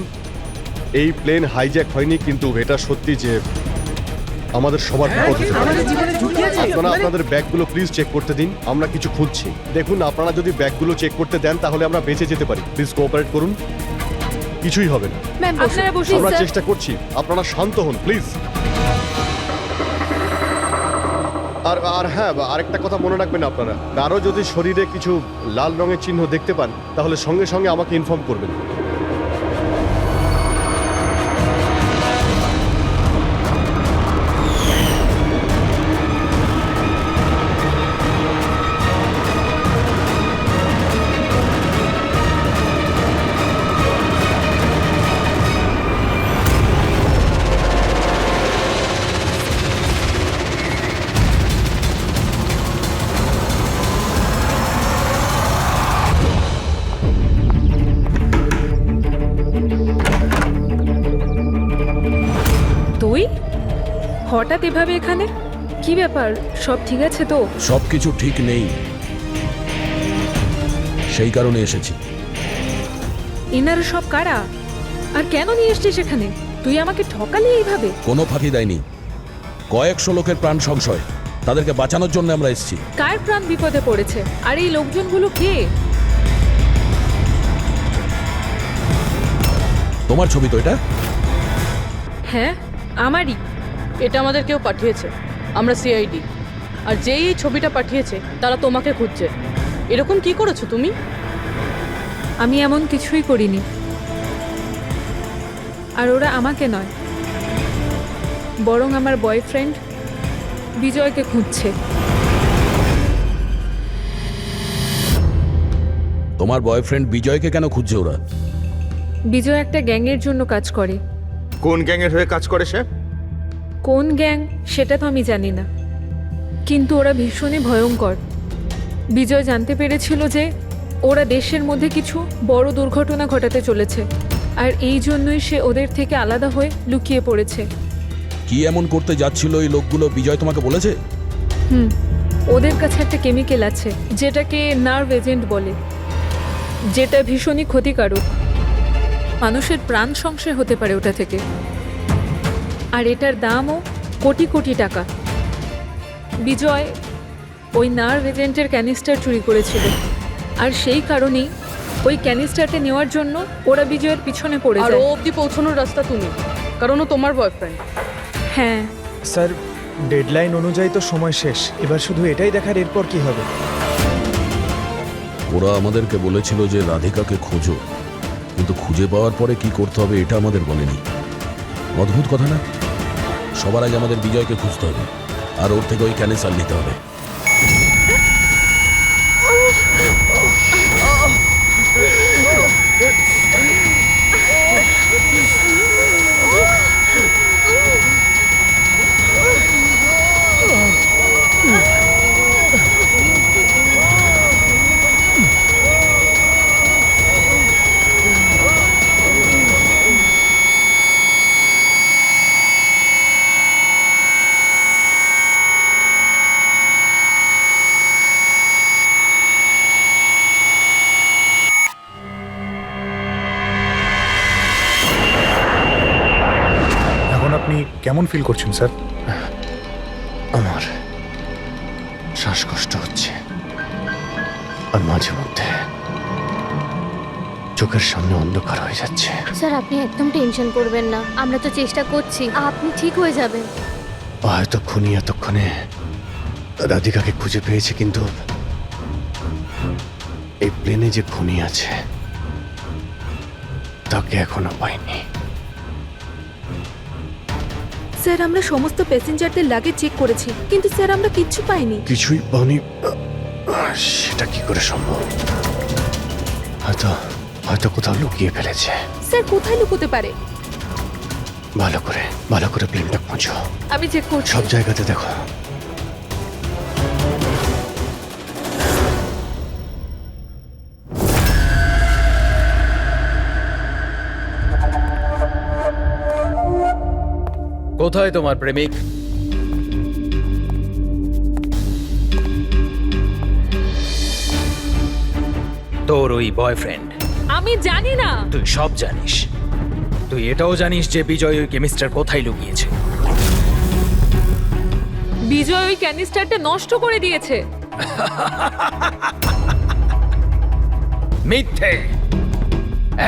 [SPEAKER 8] এই প্লেন হাইজ্যাক হয়নি, কিন্তু এটা সত্যি যে আমাদের সবার বিপদ হতে পারে। আপনারা আপনাদের ব্যাগগুলো প্লিজ চেক করতে দিন, আমরা কিছু খুঁজছি। দেখুন, আপনারা যদি ব্যাগগুলো চেক করতে দেন তাহলে আমরা বেঁচে যেতে পারি। প্লিজ কোঅপারেট করুন, কিছুই হবে না।
[SPEAKER 1] ম্যাম
[SPEAKER 12] আপনারা বসুন
[SPEAKER 8] আমরা
[SPEAKER 12] স্যার।
[SPEAKER 8] চেষ্টা করছি, আপনারা শান্ত হন প্লিজ। আর আর হ্যাঁ, আরেকটা কথা মনে রাখবেন, আপনারা কারো যদি শরীরে কিছু লাল রঙের চিহ্ন দেখতে পান তাহলে সঙ্গে সঙ্গে আমাকে ইনফর্ম করবেন।
[SPEAKER 12] তুই হঠাৎ এভাবে এখানে? কি ব্যাপার, সব ঠিক আছে তো?
[SPEAKER 5] সবকিছু ঠিক নেই, সেই কারণে এসেছি।
[SPEAKER 12] এনারা সব কারা আর কেন নিয়ে এসছিস এখানে? তুই আমাকে ঠকালি এইভাবে?
[SPEAKER 5] কোনো ফাঁকি দেয়নি, কয়েকশো লোকের প্রাণ সংশয়, তাদেরকে বাঁচানোর জন্য আমরা এসেছি।
[SPEAKER 12] কার প্রাণ বিপদে পড়েছে? আর এই লোকজনগুলো কে?
[SPEAKER 5] তোমার ছবি তো এটা?
[SPEAKER 12] হ্যাঁ আমারই।
[SPEAKER 4] এটা আমাদের কেউ পাঠিয়েছে, আমরা সিআইডি। আর যেই এই ছবিটা পাঠিয়েছে তারা তোমাকে খুঁজছে। এরকম কি করেছো তুমি?
[SPEAKER 12] আমি এমন কিছুই করিনি। আর ওরা আমাকে নয়, বরং আমার বয়ফ্রেন্ড বিজয়কে খুঁজছে।
[SPEAKER 5] তোমার বয়ফ্রেন্ড বিজয়কে কেন খুঁজছে ওরা?
[SPEAKER 12] বিজয় একটা গ্যাংয়ের জন্য কাজ করে।
[SPEAKER 6] কোন গ্যাংয়ের হয়ে কাজ করে সে?
[SPEAKER 12] কোন গ্যাং সেটা তো আমি জানি না, কিন্তু ওরা ভীষণই ভয়ঙ্কর। বিজয় জানতে পেরেছিল যে ওরা দেশের মধ্যে কিছু বড় দুর্ঘটনা ঘটাতে চলেছে, আর এই জন্যই সে ওদের থেকে আলাদা হয়ে লুকিয়ে পড়েছে।
[SPEAKER 5] কি এমন করতে যাচ্ছিল এই লোকগুলো বিজয় তোমাকে বলেছে?
[SPEAKER 12] ওদের কাছে একটা কেমিক্যাল আছে যেটাকে নার্ভ এজেন্ট বলে, যেটা ভীষণই ক্ষতিকারক। মানুষের প্রাণ সংশয় হতে পারে ওটা থেকে। আর এটার দামও কোটি কোটি টাকা। বিজয় ওই নার্ভ এজেন্টের ক্যানিস্টার চুরি করেছিল, আর সেই কারণেই ওই ক্যানিস্টারটা নেওয়ার জন্য ওরা বিজয়ের পিছনে পড়ে
[SPEAKER 4] আর
[SPEAKER 12] যায়।
[SPEAKER 4] ও অবধি পৌঁছানোর রাস্তা তুমি, কারণ ও তোমার বয়ফ্রেন্ড।
[SPEAKER 12] হ্যাঁ
[SPEAKER 11] স্যার, ডেডলাইন অনুযায়ী তো সময় শেষ, এবার শুধু এটাই দেখার এরপর কি হবে।
[SPEAKER 5] ওরা আমাদেরকে বলেছিল যে রাধিকাকে খোঁজো, কিন্তু খুঁজে পাওয়ার পরে কি করতে হবে এটা আমাদের বলেনি। অদ্ভুত কথা না? সবার আগে আমাদের বিজয়কে খুঁজতে হবে, আর ওর থেকে ওই ক্যানেসার নিতে হবে।
[SPEAKER 3] এখন আপনি কেমন ফিল করছেন স্যার?
[SPEAKER 8] আমার শ্বাসকষ্ট হচ্ছে, আর মাঝে মধ্যে চোখের সামনে অন্ধকার হয়ে যাচ্ছে।
[SPEAKER 7] স্যার আপনি একদম টেনশন করবেন না, আমরা তো চেষ্টা করছি, আপনি ঠিক হয়ে যাবেন।
[SPEAKER 8] হয়তো খুনি এতক্ষণে রাধিকাকে খুঁজে পেয়েছে, কিন্তু এই প্লেনে যে খুনি আছে তাকে এখনো পাইনি।
[SPEAKER 1] স্যার আমরা সমস্ত প্যাসেঞ্জারদের লাগেজ চেক করেছি, কিন্তু স্যার আমরা কিচ্ছু পাইনি।
[SPEAKER 8] কিছুই পাওনি? সেটা কি করে সম্ভব? হয়তো হয়তো কোথাও লুকিয়ে ফেলেছে।
[SPEAKER 1] স্যার কোথায় লুকোতে পারে?
[SPEAKER 8] ভালো করে প্লেনটা খোঁজো।
[SPEAKER 12] আমি চেক করছি।
[SPEAKER 8] সব জায়গাতে দেখো।
[SPEAKER 10] কোথায় তোমার প্রেমিক? তোর ওই বয়ফ্রেন্ড?
[SPEAKER 12] আমি জানি না।
[SPEAKER 10] তুই সব জানিস। তুই এটাও জানিস যে বিজয় ওই কেমিস্টার কোথায় লুকিয়েছে।
[SPEAKER 12] বিজয় ওই ক্যানিস্টারটা নষ্ট করে দিয়েছে।
[SPEAKER 10] মিথ্যে,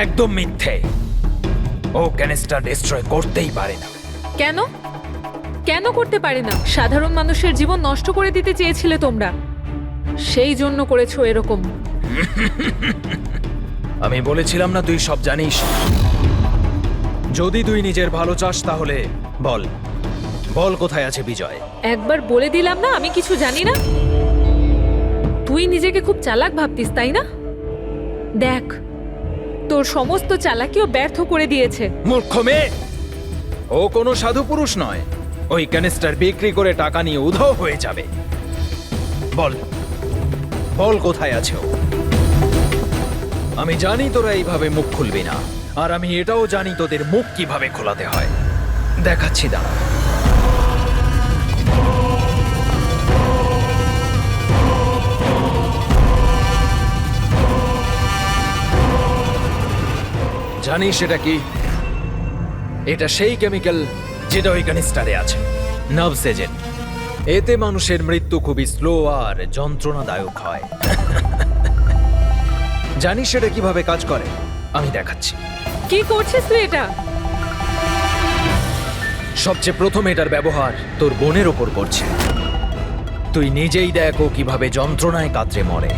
[SPEAKER 10] একদম মিথ্যে। ও ক্যানিস্টার ডিস্ট্রয় করতেই পারে না।
[SPEAKER 12] কেন? কেন করতে পারে না? সাধারণ মানুষের জীবন নষ্ট করে দিতে চেয়েছিলে তোমরা, সেই জন্য করেছো এরকম।
[SPEAKER 10] আমি বলেছিলাম না তুই সব জানিস? যদি তুই নিজের ভালো চাস তাহলে বল, বল কোথায় আছে বিজয়?
[SPEAKER 12] একবার বলে দিলাম না আমি কিছু জানি না। তুই নিজেকে খুব চালাক ভাবতিস, তাই না? দেখ, তোর সমস্ত চালাকিও ব্যর্থ করে দিয়েছে।
[SPEAKER 10] মূর্খ মেয়ে! ও কোনো সাধু পুরুষ নয়। ওই ক্যানিস্টার বিক্রি করে টাকা নিয়ে উধাও হয়ে যাবে। বল, বল কোথায় আছে ও? আমি জানি তোরা এইভাবে মুখ খুলবি না, আর আমি এটাও জানি তোদের মুখ কিভাবে খোলাতে হয়। দেখাচ্ছি, দাঁড়া। জানিস এটা কি? এটা সেই কেমিক্যাল যেটা ওই ক্যানিস্টারে আছে, নার্ভস এজেন্ট। এতে মানুষের মৃত্যু খুবই স্লো আর যন্ত্রণাদায়ক হয়। জানিস সেটা কিভাবে কাজ করে? আমি দেখাচ্ছি।
[SPEAKER 12] কি করছিস তুই এটা?
[SPEAKER 10] সবচেয়ে প্রথম এটার ব্যবহার তোর বোনের ওপর করছে। তুই নিজেই দেখ ও কিভাবে যন্ত্রণায় কাতরে মরে।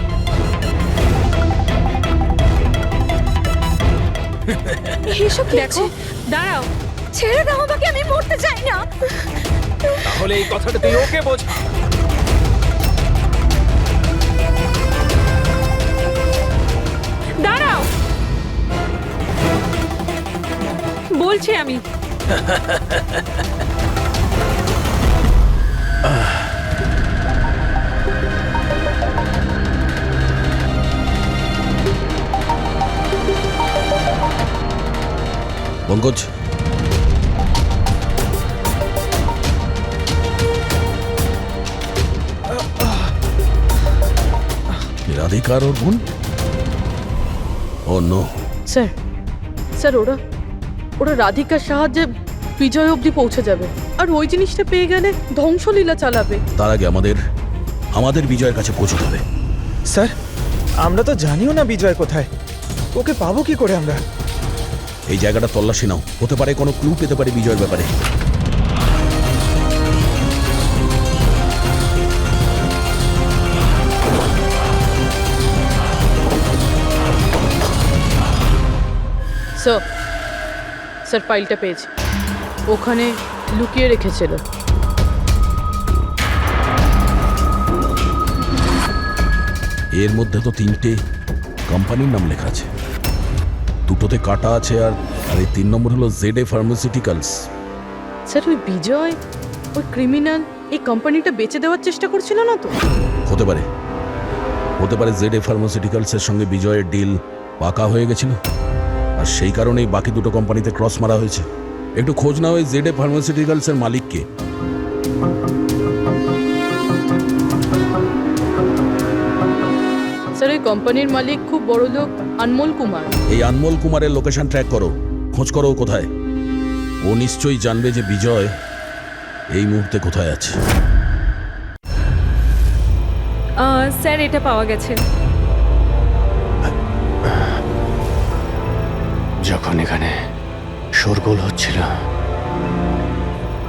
[SPEAKER 7] এসব
[SPEAKER 12] দেখো, দাঁড়াও।
[SPEAKER 7] ছেড়ে দাও আমাকে, আমি মরতে চাই না।
[SPEAKER 10] তাহলে এই কথাটা তুই ওকে বোঝা।
[SPEAKER 12] দাঁড়াও, বলছি আমি।
[SPEAKER 5] পঙ্কজ, রাধিকার ওর বোন? ও নো।
[SPEAKER 4] স্যার স্যার ওরা ওরা রাধিকার সাহায্যে বিজয় অবধি পৌঁছে যাবে, আর ওই জিনিসটা পেয়ে গেলে ধ্বংসলীলা চালাবে।
[SPEAKER 5] তার আগে আমাদের বিজয়ের কাছে পৌঁছতে হবে।
[SPEAKER 11] স্যার আমরা তো জানিও না বিজয় কোথায়, ওকে পাবো কি করে আমরা?
[SPEAKER 5] এই জায়গাটা তল্লাশি নাও, হতে পারে কোনো ক্লু পেতে পারে বিজয়ের ব্যাপারে।
[SPEAKER 4] স্যার স্যার ফাইলটা পেয়েছি, ওখানে লুকিয়ে রেখেছিল।
[SPEAKER 5] এর মধ্যে তো 3টে কোম্পানির নাম লেখা আছে, দুটোতে কাটা আছে, আর এই 3 নম্বর হলো ZA ফার্মাসিউটিক্যালস।
[SPEAKER 4] স্যার ওই বিজয়, ওই ক্রিমিনাল এই কোম্পানিটা বেচে দেওয়ার চেষ্টা করছিল না তো?
[SPEAKER 5] হতে পারে ZA ফার্মাসিউটিক্যালসের সঙ্গে বিজয়ের ডিল পাকা হয়ে গেছিল, আর সেই কারণেই বাকি দুটো কোম্পানিতে ক্রস মারা হয়েছে। একটু খোঁজ নাও ওই ZA ফার্মাসিউটিক্যালসের মালিককে।
[SPEAKER 4] স্যার এই কোম্পানির মালিক খুব বড় লোক আনমোল কুমার।
[SPEAKER 5] এই আনমোল কুমারের লোকেশন ট্র্যাক করো, খোঁজ করো ও কোথায়। ও নিশ্চয়ই জানবে যে বিজয় এই মুহূর্তে কোথায় আছে।
[SPEAKER 12] স্যার এটা পাওয়া গেছে।
[SPEAKER 8] যখন এখানে শোরগোল হচ্ছিল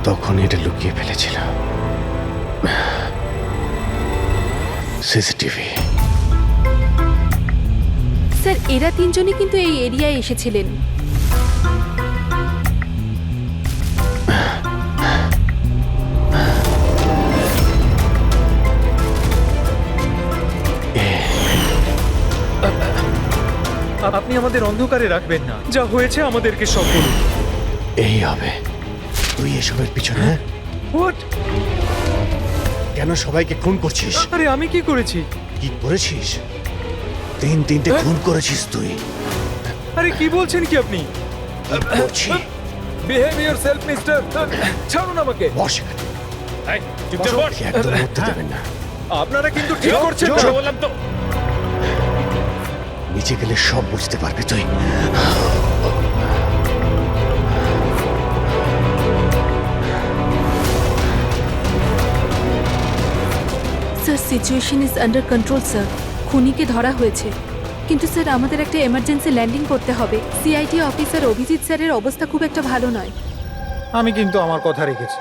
[SPEAKER 8] তখন এটা লুকিয়ে ফেলেছিল সিসিটিভি।
[SPEAKER 1] স্যার এরা তিনজনই কিন্তু এই এরিয়ায় এসেছিলেন।
[SPEAKER 11] আপনি আমাদের অন্ধকারে রাখবেন না, যা হয়েছে আমাদেরকে সব বলুন।
[SPEAKER 8] এই হবে তুই এসবের পিছনে?
[SPEAKER 11] হোয়াট?
[SPEAKER 8] কেন সবাইকে খুন করছিস?
[SPEAKER 11] আরে আমি কি করেছি?
[SPEAKER 8] কি করেছিস? 3-3টে খুন করেছিস তুই।
[SPEAKER 11] আরে কি বলছেন কি আপনি?
[SPEAKER 8] করছি।
[SPEAKER 11] Behave yourself mister. ছাড়ুন আমাকে।
[SPEAKER 8] বস
[SPEAKER 11] চুপচাপ বস।
[SPEAKER 8] একদম উঠতে দেবেন না।
[SPEAKER 11] আপনারা কিন্তু ঠিক করছেন না, বললাম তো।
[SPEAKER 8] নিচে গেলে সব বুঝতে পারবি তুই।
[SPEAKER 1] Sir situation is under control sir. খুনিকে ধরা হয়েছে, কিন্তু স্যার আমাদের একটা এমার্জেন্সি ল্যান্ডিং করতে হবে। সিআইটি অফিসার অভিজিৎ স্যারের অবস্থা খুব একটা ভালো নয়।
[SPEAKER 3] আমি কিন্তু আমার কথা রেখেছি।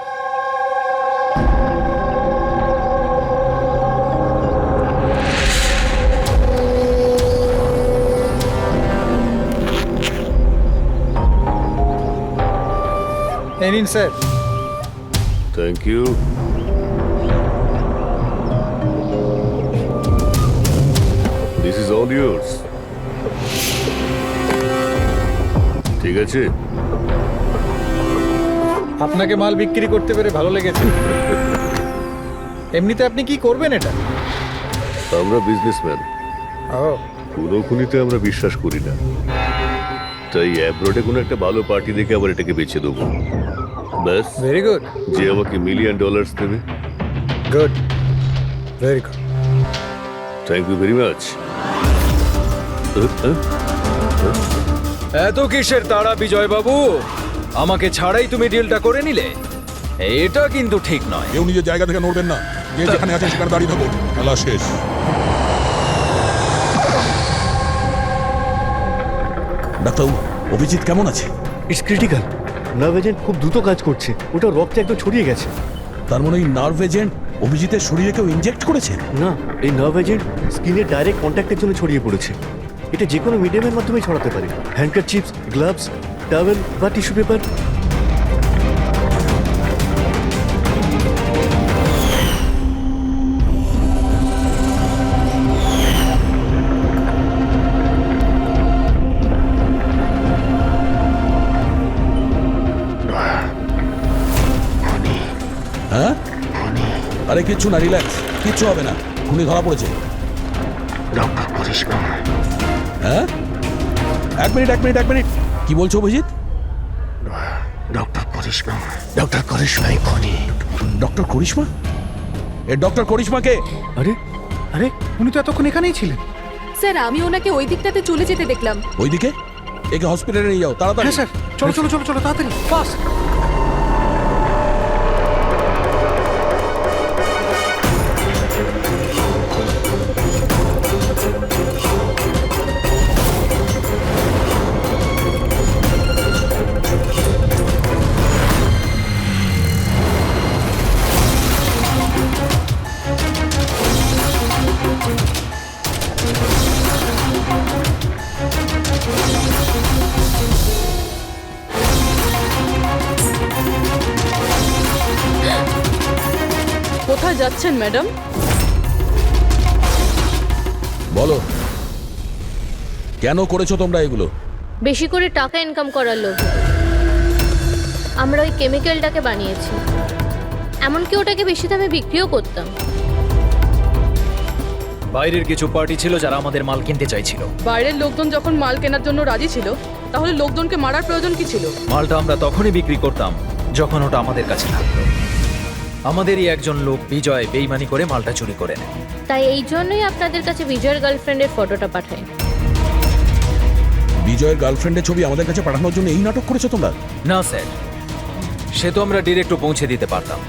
[SPEAKER 3] এই নিন sir.
[SPEAKER 8] Thank you. This is all yours. ঠিক আছে,
[SPEAKER 3] আপনাকে মাল বিক্রি করতে পেরে ভালো লেগেছে। এমনিতে আপনি কি করবেন এটা?
[SPEAKER 8] আমরা বিজনেসম্যান,
[SPEAKER 3] ও
[SPEAKER 8] কোনো খুনিতে আমরা বিশ্বাস করি না, তাই অ্যাব্রোডে কোনো একটা ভালো পার্টি দেখে আবার এটাকে বেচে দেবো। ব্যাস।
[SPEAKER 3] Very good.
[SPEAKER 8] যে আমাকে $1 মিলিয়ন দেবে।
[SPEAKER 3] Good, very good.
[SPEAKER 8] Thank you very much.
[SPEAKER 10] এত কিসের তাড়া বিজয় বাবু? আমাকে ছাড়াই তুমি ডিলটা করে নিলে? এটা কিন্তু ঠিক নয়।
[SPEAKER 5] কেউ নিজের জায়গা থেকে নড়বেন না, যে যেখানে আছেন সেখানে দাঁড়িয়ে থাকুন। খেলা শেষ। ডাক্তার, অভিজিৎ কেমন আছে?
[SPEAKER 8] It's critical. নার্ভ এজেন্ট খুব দ্রুত কাজ করছে, ওটা রক্তে একদম ছড়িয়ে গেছে।
[SPEAKER 5] তার মানে ওই নার্ভ এজেন্ট অভিজিতের শরীরে কেউ ইনজেক্ট করেছে?
[SPEAKER 8] না, এই নার্ভ এজেন্ট স্কিনের ডাইরেক্ট কন্ট্যাক্টের জন্য ছড়িয়ে পড়েছে। এটা যে কোনো মিডিয়ামের মাধ্যমে ছড়াতে পারে। হ্যান্ডকারচিপস, গ্লাভস, টাওয়েল বা টিস্যু পেপার।
[SPEAKER 5] হ্যাঁ? আরে কিচ্ছু না, রিল্যাক্স, কিচ্ছু হবে না। খুনি ধরা পড়েছে।
[SPEAKER 8] ডক্টর করিশ্মা।
[SPEAKER 5] হ্যাঁ? এক মিনিট। কি বলছো অভিজিৎ?
[SPEAKER 8] ডক্টর করিশ্মা। ডক্টর করিশ্মাই খুনি।
[SPEAKER 5] ডক্টর করিশ্মা? এ ডক্টর করিশ্মাকে?
[SPEAKER 8] আরে
[SPEAKER 3] আরে উনি তো এতক্ষণ এখানেই ছিলেন।
[SPEAKER 1] স্যার আমি ওনাকে ওই দিকটাতে চলে যেতে দেখলাম।
[SPEAKER 5] ওইদিকে একে হসপিটালে নিয়ে যাও তাড়াতাড়ি।
[SPEAKER 3] হ্যাঁ স্যার, চলো চলো চলো চলো তাড়াতাড়ি ফাস্ট।
[SPEAKER 4] কোথায় যাচ্ছেন ম্যাডাম?
[SPEAKER 5] বলো কেন করেছো তোমরা এগুলো?
[SPEAKER 7] বেশি করে টাকা ইনকাম করার লোভে আমরা ওই কেমিক্যালটাকে বানিয়েছি, এমনকি ওটাকে বেশি দামে বিক্রিও করতাম।
[SPEAKER 10] বাইরের কিছু পার্টি ছিল যারা আমাদের মাল কিনতে চাইছিল।
[SPEAKER 4] বাইরের লোকজন যখন মাল কেনার জন্য রাজি ছিল, তাহলে লোকজনকে মারার প্রয়োজন কি ছিল?
[SPEAKER 10] মালটা আমরা তখনই বিক্রি করতাম যখন ওটা আমাদের কাছে থাকতো। আমাদেরই একজন লোক বিজয় বেইমানি করে মালটা চুরি করে নেয়।
[SPEAKER 7] তাই এই জন্যই আপনাদের কাছে বিজয়ের গার্লফ্রেন্ডের ফটোটা পাঠাই।
[SPEAKER 5] বিজয়ের গার্লফ্রেন্ডের ছবি আমাদের কাছে পাঠানোর জন্য এই নাটক করেছো তোমরা?
[SPEAKER 10] না স্যার, সে তো আমরা ডিরেক্টও পৌঁছে দিতে পারতাম।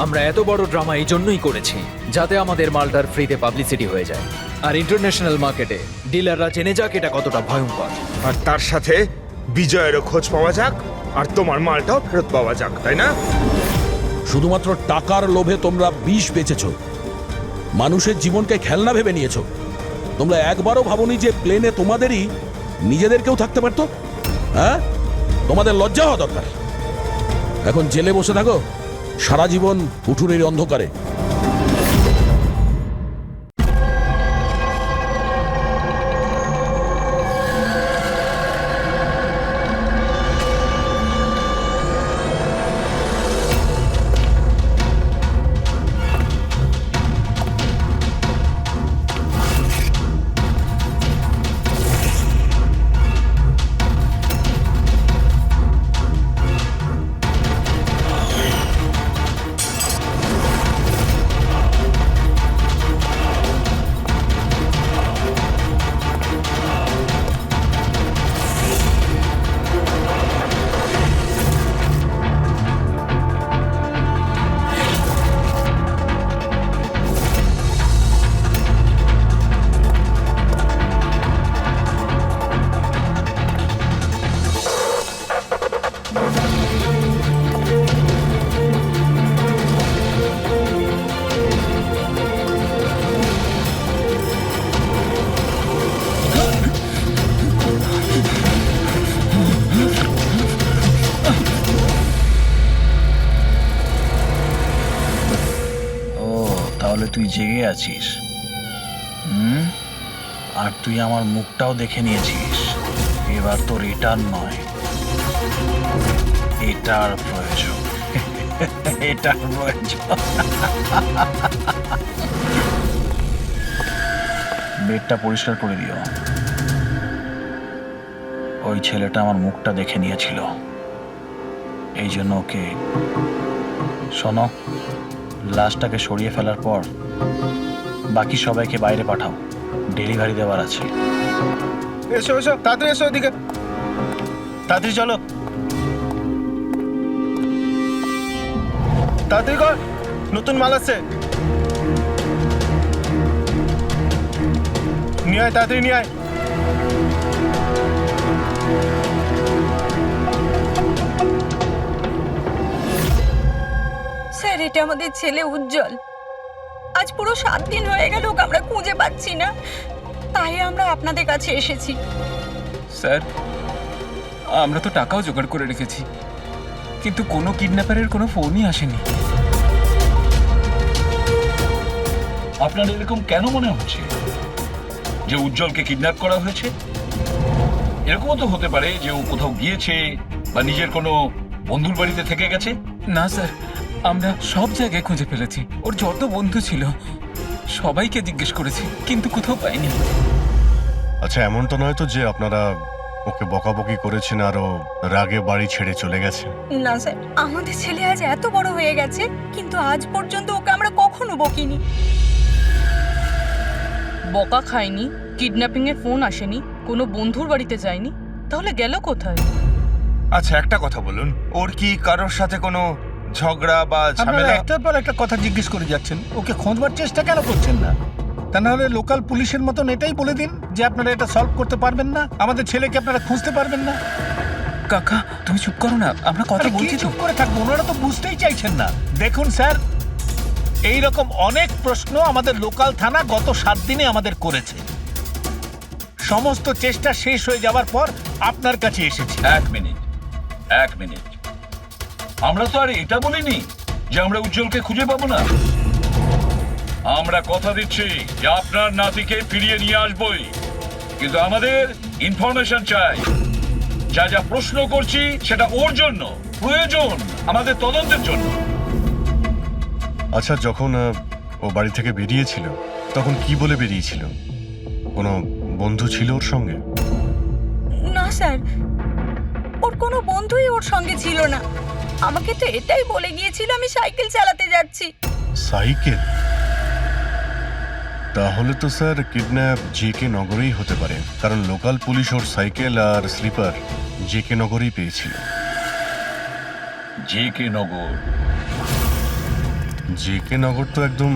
[SPEAKER 10] আমরা এত বড় ড্রামা এই জন্যই করেছি যাতে আমাদের মালটার ফ্রিতে পাবলিসিটি হয়ে যায়, আর ইন্টারন্যাশনাল মার্কেটে ডিলাররা জেনে যাক এটা কতটা ভয়ঙ্কর।
[SPEAKER 6] আর তার সাথে বিজয়েরও খোঁজ পাওয়া যাক, আর তোমার মালটাও ফেরত পাওয়া যাক, তাই না?
[SPEAKER 5] শুধুমাত্র টাকার লোভে তোমরা বিষ বেচেছো, মানুষের জীবনকে খেলনা ভেবে নিয়েছো। তোমরা একবারও ভাবোনি যে প্লেনে তোমাদেরই নিজেদেরকেও থাকতে পারতো? হ্যাঁ, তোমাদের লজ্জা হওয়া দরকার। এখন জেলে বসে থাকো সারা জীবন উঠুনের অন্ধকারে।
[SPEAKER 13] তাহলে তুই জেগে আছিস, আর তুই আমার মুখটাও দেখে নিয়েছিস। এবার তোর রিটার্ন নয়, এটার প্রয়োজন। এটার প্রয়োজন। বেডটা পরিষ্কার করে দিও। ওই ছেলেটা আমার মুখটা দেখে নিয়েছিল, এই জন্য ওকে। শোনো, লাশটাকে সরিয়ে ফেলার পর বাকি সবাইকে বাইরে পাঠাও, ডেলিভারি দেওয়ার আছে।
[SPEAKER 6] এসো এসো, তাড়াতাড়ি এসো এদিকে,
[SPEAKER 13] তাড়াতাড়ি চলো,
[SPEAKER 6] তাড়াতাড়ি কর, নতুন মাল আছে। নিয়ে আয়, তাড়াতাড়ি নিয়ে আয়।
[SPEAKER 7] স্যার, এটা আমাদের ছেলে উজ্জ্বল। আজ পুরো 7 দিন হয়ে গেল ওকে আমরা খুঁজে পাচ্ছি না, তাই আমরা আপনাদের কাছে এসেছি।
[SPEAKER 2] স্যার, আমরা তো টাকাও জোগাড় করে রেখেছি, কিন্তু কোনো কিডন্যাপারের কোনো ফোনই আসেনি।
[SPEAKER 13] আপনার এরকম কেন মনে হচ্ছে যে উজ্জ্বলকে কিডন্যাপ করা হয়েছে? এরকমও তো হতে পারে যে ও কোথাও গিয়েছে বা নিজের কোনো বন্ধুর বাড়িতে থেকে গেছে।
[SPEAKER 2] না স্যার, আমরা সব জায়গায় খুঁজে ফেলেছি। ওর যত বন্ধু ছিল সবাইকে জিজ্ঞেস করেছি, কিন্তু কোথাও পাইনি।
[SPEAKER 8] আচ্ছা, এমন তো নয় তো যে আপনারা ওকে বকাবকি করেছেন আর ও রাগে বাড়ি ছেড়ে চলে গেছে?
[SPEAKER 7] না স্যার, আমাদের ছেলে আজ এত বড় হয়ে গেছে, কিন্তু আজ পর্যন্ত ওকে আমরা কখনো বকিনি।
[SPEAKER 4] বকা খায়নি, কিডন্যাপিং এর ফোন আসেনি, কোনো বন্ধুর বাড়িতে যায়নি, তাহলে গেল কোথায়?
[SPEAKER 6] আচ্ছা একটা কথা বলুন, ওর কি কারোর সাথে কোনো ঝগড়া বা ঝামেলা?
[SPEAKER 14] একটার পর একটা কথা জিজ্ঞেস করে যাচ্ছেন, ওকে খোঁজবার চেষ্টা কেন করছেন না? তা নাহলে লোকাল পুলিশের মতন এটাই বলে দিন যে আপনারা এটা সলভ করতে পারবেন না, আমাদের ছেলেকে আপনারা খুঁজতে পারবেন না।
[SPEAKER 2] কাকা তুমি চুপ করো না, আমরা কথা
[SPEAKER 14] আরে কি
[SPEAKER 2] বলছি তো।
[SPEAKER 14] চুপ করে থাকবো? ওনারা তো বুঝতেই চাইছেন না। দেখুন স্যার, এই রকম অনেক প্রশ্ন আমাদের লোকাল থানা গত 7 দিনে আমাদের করেছে। সমস্ত চেষ্টা শেষ হয়ে যাওয়ার পর আপনার কাছে এসেছি।
[SPEAKER 5] এক মিনিট, আমরা তো আর এটা বলিনি যে আমরা উজ্জ্বলকে খুঁজে পাবো না। আমরা কথা দিচ্ছি যে আপনার নাতিকে ফিরিয়ে নিয়ে আসবই, কিন্তু আমাদের ইনফরমেশন চাই। যা যা প্রশ্ন করছি সেটা ওর জন্য প্রয়োজন, আমাদের তদন্তের জন্য।
[SPEAKER 8] আচ্ছা, যখন ও বাড়ি থেকে বেরিয়েছিল তখন কি বলে বেরিয়েছিল? কোনো বন্ধু ছিল ওর সঙ্গে?
[SPEAKER 15] না স্যার, ওর কোনো বন্ধুই ওর সঙ্গে ছিল না। আমাকে তো এটাই বলে গিয়েছিল আমি সাইকেল চালাতে যাচ্ছি।
[SPEAKER 8] সাইকেল? তাহলে তো স্যার কিডন্যাপ জেকে নগরেই হতে পারে, কারণ লোকাল পুলিশ ওর সাইকেল আর স্লিপার জেকে নগরেই পেয়েছিল।
[SPEAKER 5] জেকে নগর?
[SPEAKER 8] জেকে নগর তো একদম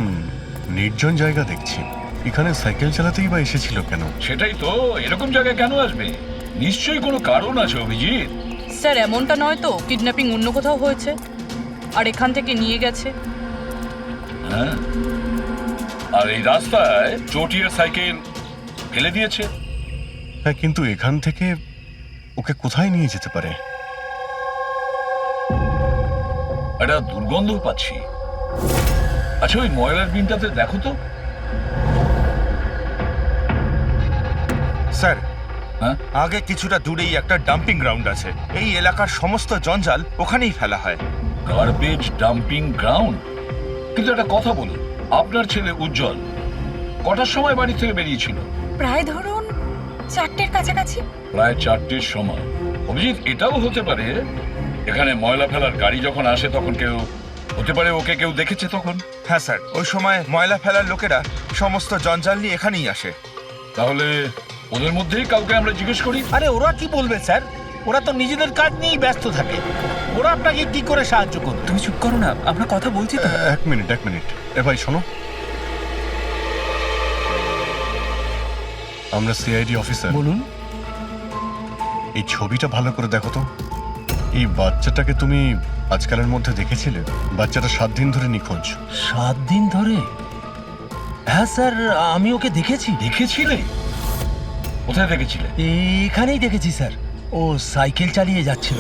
[SPEAKER 8] নির্জন জায়গা দেখছি, এখানে সাইকেল চালাতেই বা এসেছিল কেন?
[SPEAKER 5] সেটাই তো, এরকম জায়গায় কেন আসবে? নিশ্চয়ই কোনো কারণ আছে অভিজিৎ।
[SPEAKER 4] স্যার এমনটা নয় তো কিডন্যাপিং অন্য কোথাও হয়েছে আর এখান থেকে নিয়ে গেছে?
[SPEAKER 5] হ্যাঁ, আর এই রাস্তায় চটিয়ার সাইকেল ফেলে দিয়েছে।
[SPEAKER 8] হ্যাঁ, কিন্তু এখান থেকে ওকে কোথায় নিয়ে যেতে পারে?
[SPEAKER 5] একটা দুর্গন্ধ পাচ্ছি। আচ্ছা, ওই ময়লার বিনটাতে দেখো তো।
[SPEAKER 6] স্যার,
[SPEAKER 5] হ্যাঁ,
[SPEAKER 6] আগে কিছুটা দূরেই একটা ডাম্পিং গ্রাউন্ড আছে। এই এলাকার সমস্ত জঞ্জাল ওখানেই ফেলা হয়।
[SPEAKER 5] Garbage dumping ground? কিন্তু একটা কথা বলুন, আপনার ছেলে উজ্জ্বল কটার সময় বাড়ি থেকে বেরিয়েছিল?
[SPEAKER 15] প্রায় ধরুন 4টের কাছাকাছি।
[SPEAKER 5] প্রায় 4টের সময়। অভিজিৎ, এটাও হতে পারে এখানে ময়লা ফেলার গাড়ি যখন আসে তখন কেউ, হতে পারে ওকে কেউ দেখেছে তখন।
[SPEAKER 6] হ্যাঁ স্যার, ওই সময় ময়লা ফেলার লোকেরা সমস্ত জঞ্জাল নিয়ে এখানেই আসে।
[SPEAKER 5] তাহলে ওদের মধ্যেই কাউকে আমরা জিজ্ঞেস করি।
[SPEAKER 14] আরে ওরা কি বলবে স্যার, ওরা তো নিজেদের কাজ নিয়েই ব্যস্ত থাকে, ওরা আপনাকে কি করে সাহায্য করবে?
[SPEAKER 2] তুমি চুপ করো না, আমরা কথা বলছি তো।
[SPEAKER 8] এক মিনিট। এ ভাই শোনো, আমরা সিআইডি অফিসার।
[SPEAKER 14] বলুন।
[SPEAKER 8] এই ছবিটা ভালো করে দেখো তো। এই বাচ্চাটাকে তুমি আজকালের মধ্যে দেখেছিলে? বাচ্চাটা 7 দিন ধরে নিখোঁজ।
[SPEAKER 13] 7 দিন ধরে? হ্যাঁ স্যার, আমি ওকে দেখেছি।
[SPEAKER 5] দেখেছিলে? কোথায় দেখেছিলে?
[SPEAKER 13] এখানেই দেখেছি স্যার, ও সাইকেল চালিয়ে যাচ্ছিল।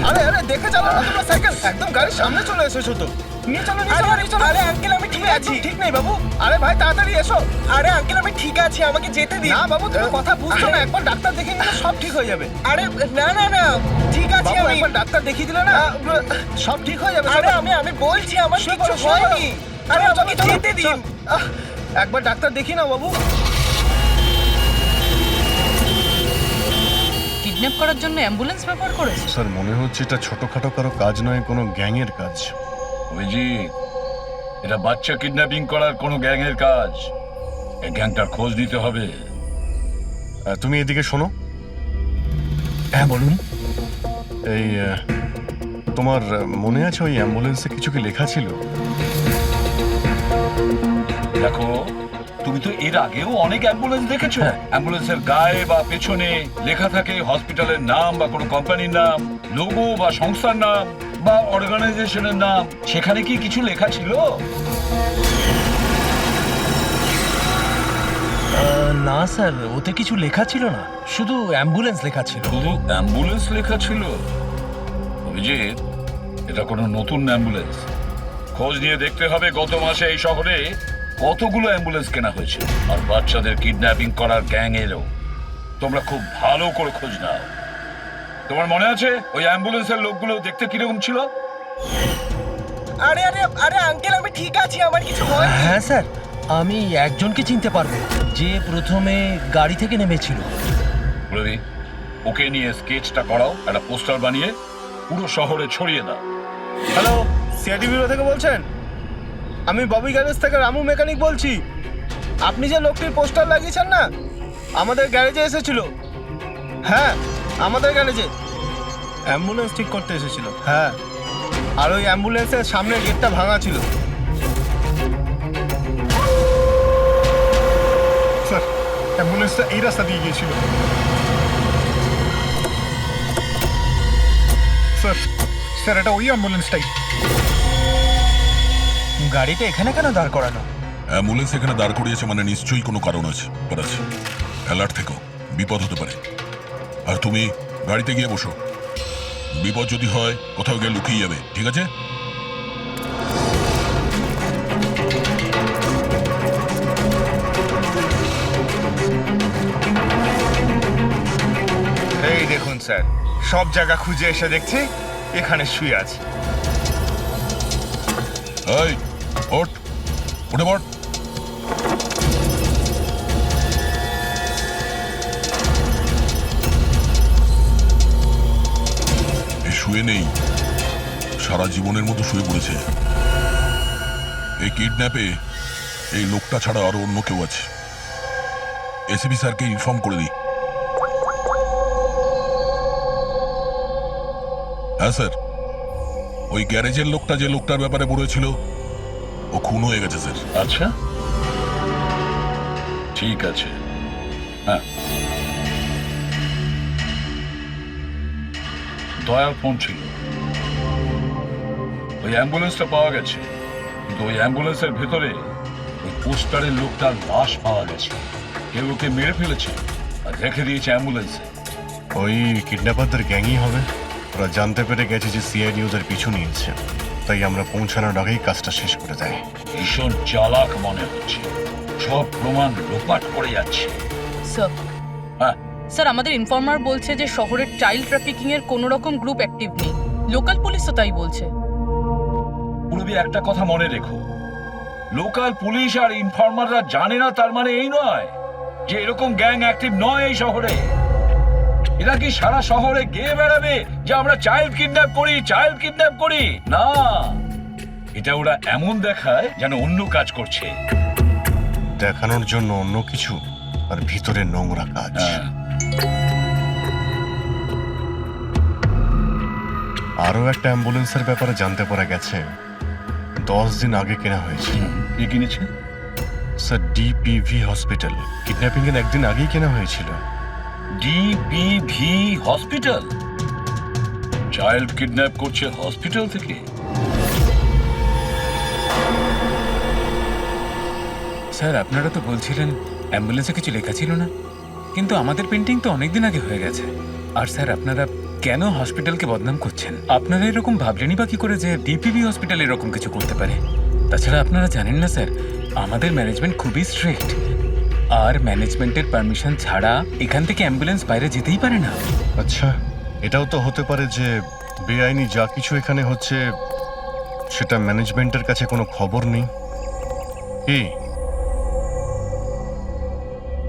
[SPEAKER 6] আরে আরে, দেখে চালাও না তোমরা সাইকেল, একদম গাড়ির সামনে চলে এসেছো তো। নিয়ে চলো। আরে আঙ্কেল, আমি ঠিক আছি। ঠিক নেই বাবু। আরে ভাই তাড়াতাড়ি এসো। আরে আঙ্কেল, আমি ঠিক আছি, আমাকে যেতে দিন। না বাবু, তুমি কথা বুঝছো না, একবার ডাক্তার দেখিয়ে নিলে সব ঠিক হয়ে যাবে। আরে না না না, ঠিক আছে, আমি একবার ডাক্তার দেখিয়ে দিলে না সব ঠিক হয়ে যাবে। আরে আমি বলছি আমার কিছু হয়নি। আরে আমাকে যেতে দিন, একবার ডাক্তার দেখি না বাবু।
[SPEAKER 4] কিডন্যাপ করার জন্য অ্যাম্বুলেন্স ব্যবহার করেছে?
[SPEAKER 8] স্যার, মনে হচ্ছে এটা ছোটখাটো কারো কাজ নয়, কোনো গ্যাংয়ের কাজ।
[SPEAKER 5] অভিজিৎ, এটা বাচ্চা কিডন্যাপিং করার কোনো গ্যাংয়ের কাজ। এই গ্যাংটার খোঁজ নিতে হবে।
[SPEAKER 8] তুমি এদিকে শোনো।
[SPEAKER 13] হ্যাঁ বলুন।
[SPEAKER 8] এই তোমার মনে আছে ওই অ্যাম্বুলেন্সে কিছু কি লেখা ছিল?
[SPEAKER 5] দেখো, তুমি তো এর আগেও অনেক অ্যাম্বুলেন্স দেখেছো। অ্যাম্বুলেন্সের গায়ে বা পেছনে লেখা থাকে হসপিটালের নাম বা কোনো কোম্পানির নাম, লোগো বা সংস্থার নাম বা অর্গানাইজেশনের নাম। সেখানে কি কিছু লেখা ছিল?
[SPEAKER 13] না স্যার, ওতে কিছু লেখা ছিল না, শুধু অ্যাম্বুলেন্স লেখা ছিল।
[SPEAKER 5] শুধু অ্যাম্বুলেন্স লেখা ছিল? অভিজিৎ, এটা কোনো নতুন অ্যাম্বুলেন্স। খোঁজ নিয়ে দেখতে হবে গত মাসে এই শহরে কতগুলো অ্যাম্বুলেন্স কেনা হয়েছে। আর বাচ্চাদের কিডন্যাপিং করার গ্যাং এলেও তোমরা খুব ভালো করে খোঁজ নাও। তোমার মনে আছে ওই অ্যাম্বুলেন্সের লোকগুলো দেখতে কিরকম ছিল?
[SPEAKER 6] আরে আরে আরে আঙ্কেল আমি ঠিক আছি, আমার কিছু হয়।
[SPEAKER 13] হ্যাঁ স্যার, আমি একজনকে চিনতে পারবো যে প্রথমে গাড়ি থেকে নেমেছিল।
[SPEAKER 16] রবি, ওকে নিয়ে স্কেচটা করাও, একটা পোস্টার বানিয়ে পুরো শহরে ছড়িয়ে দাও।
[SPEAKER 6] হ্যালো, সিআইডি ব্যুরো থেকে বলছেন? আমি ববি গ্যারেজ থেকে রামু মেকানিক বলছি। আপনি যে লোকটির পোস্টার লাগিয়েছেন না, আমাদের গ্যারেজে এসেছিল। হ্যাঁ, আমাদের গ্যারেজে অ্যাম্বুলেন্স ঠিক করতে এসেছিল। হ্যাঁ, আর ওই অ্যাম্বুলেন্সের সামনের গেটটা ভাঙা ছিল। স্যার, অ্যাম্বুলেন্সটা এই রাস্তা দিয়ে গিয়েছিল। স্যার, স্যার এটা ওই অ্যাম্বুলেন্সটাই। গাড়িটা এখানে কেন দাঁড় করানো?
[SPEAKER 5] অ্যাম্বুলেন্স এখানে দাঁড় করিয়েছে মানে নিশ্চয়ই কোনো কারণ আছে। অ্যালার্ট থেকো, বিপদ হতে পারে। আর তুমি গাড়িতে গিয়ে বসো, বিপদ যদি হয় কোথাও গিয়ে লুকিয়ে যাবে, ঠিক আছে?
[SPEAKER 6] এই দেখুন স্যার, সব জায়গা খুঁজে এসে দেখছি এখানে শুয়ে আছে।
[SPEAKER 5] এই ওঠ, উঠে পড়। শুয়ে নেই, সারা জীবনের মতো শুয়ে পড়েছে। এই কিডন্যাপে এই লোকটা ছাড়া আরো অন্য কেউ আছে। এসিপি স্যারকে ইনফর্ম করে দিই। হ্যাঁ স্যার, ওই গ্যারেজের লোকটা যে লোকটার ব্যাপারে বলেছিল ও খুন হয়ে গেছে স্যার।
[SPEAKER 16] আচ্ছা, ঠিক আছে। হ্যাঁ, দয়ার ফোন ছিল। ওই অ্যাম্বুলেন্সটা পাওয়া গেছে, কিন্তু ওই অ্যাম্বুলেন্সের ভেতরে ওই পোস্টারের লোকটার লাশ পাওয়া গেছে। কেউ ওকে মেরে ফেলেছে আর রেখে দিয়েছে অ্যাম্বুলেন্সে।
[SPEAKER 8] ওই কিডন্যাপারদের গ্যাংই হবে। ওরা জানতে পেরে গেছে যে সিআইডি ওদের পিছু নিয়েছে, তাই আমরা পৌঁছানোর আগেই কাজটা শেষ করে দেয়।
[SPEAKER 16] ভীষণ চালাক মনে হচ্ছে, সব প্রমাণ লোপাট করে যাচ্ছে।
[SPEAKER 4] স্যার,
[SPEAKER 16] হ্যাঁ
[SPEAKER 4] স্যার আমাদের ইনফর্মার বলছে যে শহরের চাইল্ড ট্রাফিকিং এর কোনো রকম গ্রুপ অ্যাক্টিভ নেই। লোকাল পুলিশও তাই বলছে।
[SPEAKER 16] পুরবি, একটা কথা মনে রেখো, লোকাল পুলিশ আর ইনফর্মাররা জানে না তার মানে এই নয় যে এরকম গ্যাং অ্যাক্টিভ নয় এই শহরে। এরা কি সারা শহরে গিয়ে বেড়াবে যে আমরা চাইল্ড কিডন্যাপ করি, চাইল্ড কিডন্যাপ করি? না, এটা ওরা এমন দেখায় যেন অন্য কাজ করছে।
[SPEAKER 8] দেখানোর জন্য অন্য কিছু আর ভিতরে নোংরা কাজ। আরো একটা অ্যাম্বুলেন্সের ব্যাপারে জানতে পারা গেছে 10 দিন আগে কেনা হয়েছে।
[SPEAKER 16] কে কিনেছে?
[SPEAKER 8] Sir, ডিপিভি hospital. কিডন্যাপিং এর একদিন আগেই কেনা হয়েছিল।
[SPEAKER 16] ডিপিভি হসপিটাল চাইল্ড কিডন্যাপ করছে হসপিটাল থেকে?
[SPEAKER 2] স্যার, আপনারা তো বলছিলেন অ্যাম্বুলেন্সে কিছু লেখা ছিল না, কিন্তু আমাদের পেন্টিং তো অনেকদিন আগে হয়ে গেছে। আর স্যার, আপনারা কেন হসপিটালকে বদনাম করছেন? আপনারা এরকম ভাবলেনই বা কি করে যে ডিপিভি হসপিটাল এরকম কিছু করতে পারে? তাছাড়া আপনারা জানেন না স্যার, আমাদের ম্যানেজমেন্ট খুবই স্ট্রিক্ট, আর ম্যানেজমেন্টের পারমিশন ছাড়া এখান থেকে অ্যাম্বুলেন্স বাইরে যেতেই পারে না।
[SPEAKER 8] আচ্ছা, এটাও তো হতে পারে যে বেআইনি যা কিছু এখানে হচ্ছে সেটা ম্যানেজমেন্টের কাছে কোনো খবর নেই। কি?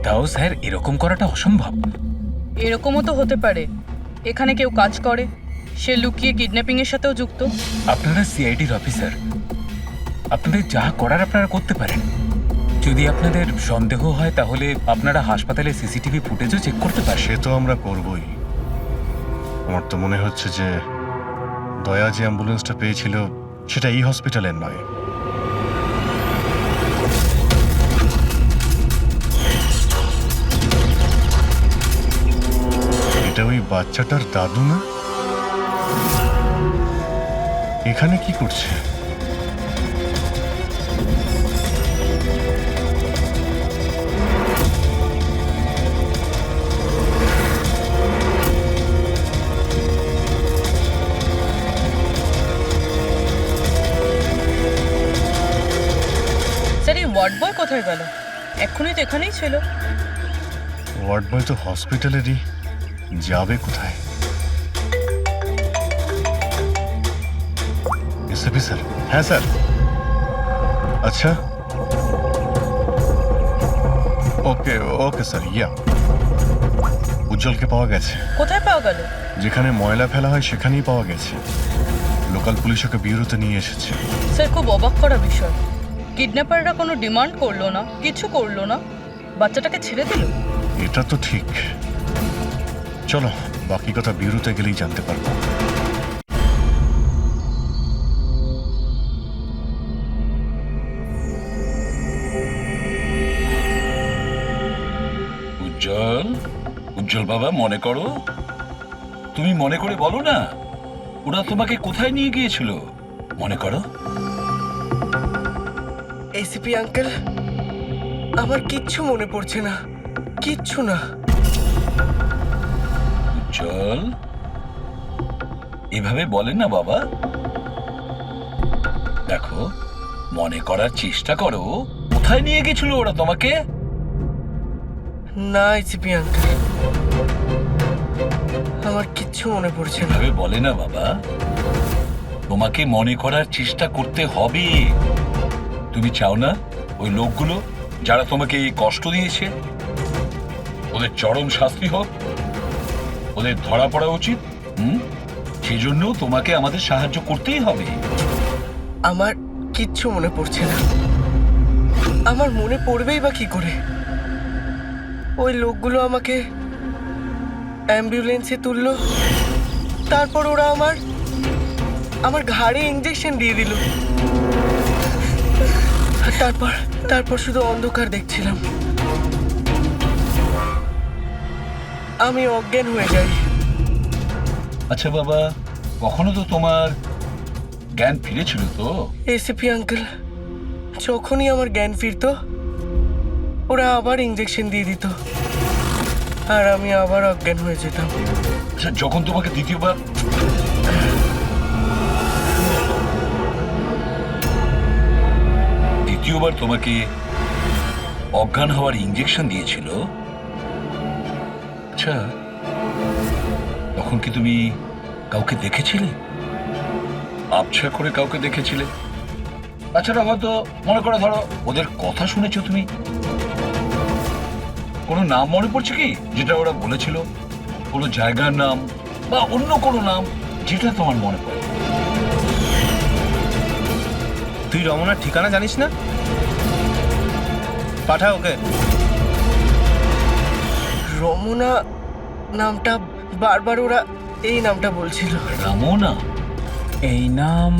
[SPEAKER 2] তাও স্যার, এরকম করাটা অসম্ভব।
[SPEAKER 4] এরকমও তো হতে পারে এখানে কেউ কাজ করে, সে লুকিয়ে কিডন্যাপিং এর সাথেও যুক্ত।
[SPEAKER 2] আপনারা সিআইডির অফিসার, আপনাদের যা করার আপনারা করতে পারেন। যদি আপনাদের সন্দেহ হয় তাহলে আপনারা হাসপাতালে সিসিটিভি ফুটেজও চেক করতে পারেন।
[SPEAKER 8] সে তো আমরা করবই। আমার তো মনে হচ্ছে যে দয়া যে অ্যাম্বুলেন্সটা পেয়েছিল সেটা এই হসপিটালের নয়। এটা ওই বাচ্চাটার দাদু না? এখানে কি করছে?
[SPEAKER 4] স্যার, এই ওয়ার্ড বয় কোথায় গেল? এক্ষুনি তো এখানেই ছিল।
[SPEAKER 8] ওয়ার্ড বয় তো হসপিটালেরই, যাবে কোথায়? CP sir. হ্যাঁ স্যার। আচ্ছা, ওকে ওকে স্যার। ইয়া, উজ্জ্বলকে পাওয়া গেছে।
[SPEAKER 4] কোথায় পাওয়া গেল?
[SPEAKER 8] যেখানে ময়লা ফেলা হয় সেখানেই পাওয়া গেছে। লোকাল পুলিশ ওকে ব্যুরোতে নিয়ে এসেছে।
[SPEAKER 4] স্যার, খুব অবাক করা বিষয়, কিডন্যাপাররা কোনো ডিমান্ড করলো না, কিছু করলো না, বাচ্চাটাকে ছেড়ে দিল।
[SPEAKER 8] এটা তো ঠিক। চলো, বাকি কথা ব্যুরোতে গেলেই জানতে পারবো।
[SPEAKER 16] উজ্জ্বল, উজ্জ্বল বাবা, মনে করো, তুমি মনে করে বলো না ওরা তোমাকে কোথায় নিয়ে গিয়েছিল, মনে করো।
[SPEAKER 6] এসিপি আঙ্কেল, আমার কিচ্ছু মনে পড়ছে না, কিচ্ছু না।
[SPEAKER 16] উজ্জ্বল, এভাবে বলেন না বাবা। দেখো, মনে করার চেষ্টা করো, কোথায় নিয়ে গেছিল ওরা তোমাকে?
[SPEAKER 6] না এসিপি আঙ্কেল, আমার কিচ্ছু মনে পড়ছে না।
[SPEAKER 16] এভাবে বলে না বাবা, তোমাকে মনে করার চেষ্টা করতে হবে। তুমি চাও না ওই লোকগুলো যারা তোমাকে এই কষ্ট দিয়েছে ওদের চরম শাস্তি হোক, ওদের ধরা পড়া উচিত? সেজন্য তোমাকে আমাদের সাহায্য করতেই হবে।
[SPEAKER 6] আমার কিচ্ছু মনে পড়ছে না। আমার মনে পড়বেই বা কি করে? ওই লোকগুলো আমাকে অ্যাম্বুলেন্সে তুললো, তারপর ওরা আমার ঘাড়ে ইঞ্জেকশন দিয়ে দিল। তারপর শুধু অন্ধকার দেখছিলাম। আমি অজ্ঞান হয়ে যাই।
[SPEAKER 16] আচ্ছা বাবা, কখনো তো তোমার জ্ঞান ফিরেছিল তো?
[SPEAKER 6] এসিপি আঙ্কেল, যখনই আমার জ্ঞান ফিরতো ওরা আবার ইঞ্জেকশন দিয়ে দিত আর আমি আবার অজ্ঞান হয়ে যেতাম।
[SPEAKER 16] আচ্ছা, যখন তোমাকে দ্বিতীয়বার তোমাকে অজ্ঞান হওয়ার ইঞ্জেকশন দিয়েছিল, আচ্ছা তখন কি তুমি কাউকে দেখেছিলে? আবছা করে কাউকে দেখেছিলে? তাছাড়া হয়তো মনে করে ধরো ওদের কথা শুনেছো তুমি? কোনো নাম মনে পড়ছে কি যেটা ওরা বলেছিল? কোনো জায়গার নাম বা অন্য কোনো নাম যেটা তোমার মনে পড়ে?
[SPEAKER 6] তুই রমনার ঠিকানা জানিস না? পাঠা ওকে। রমনা নামটা বারবার ওরা এই নামটা বলছিল।
[SPEAKER 16] রামনা?
[SPEAKER 2] এই নাম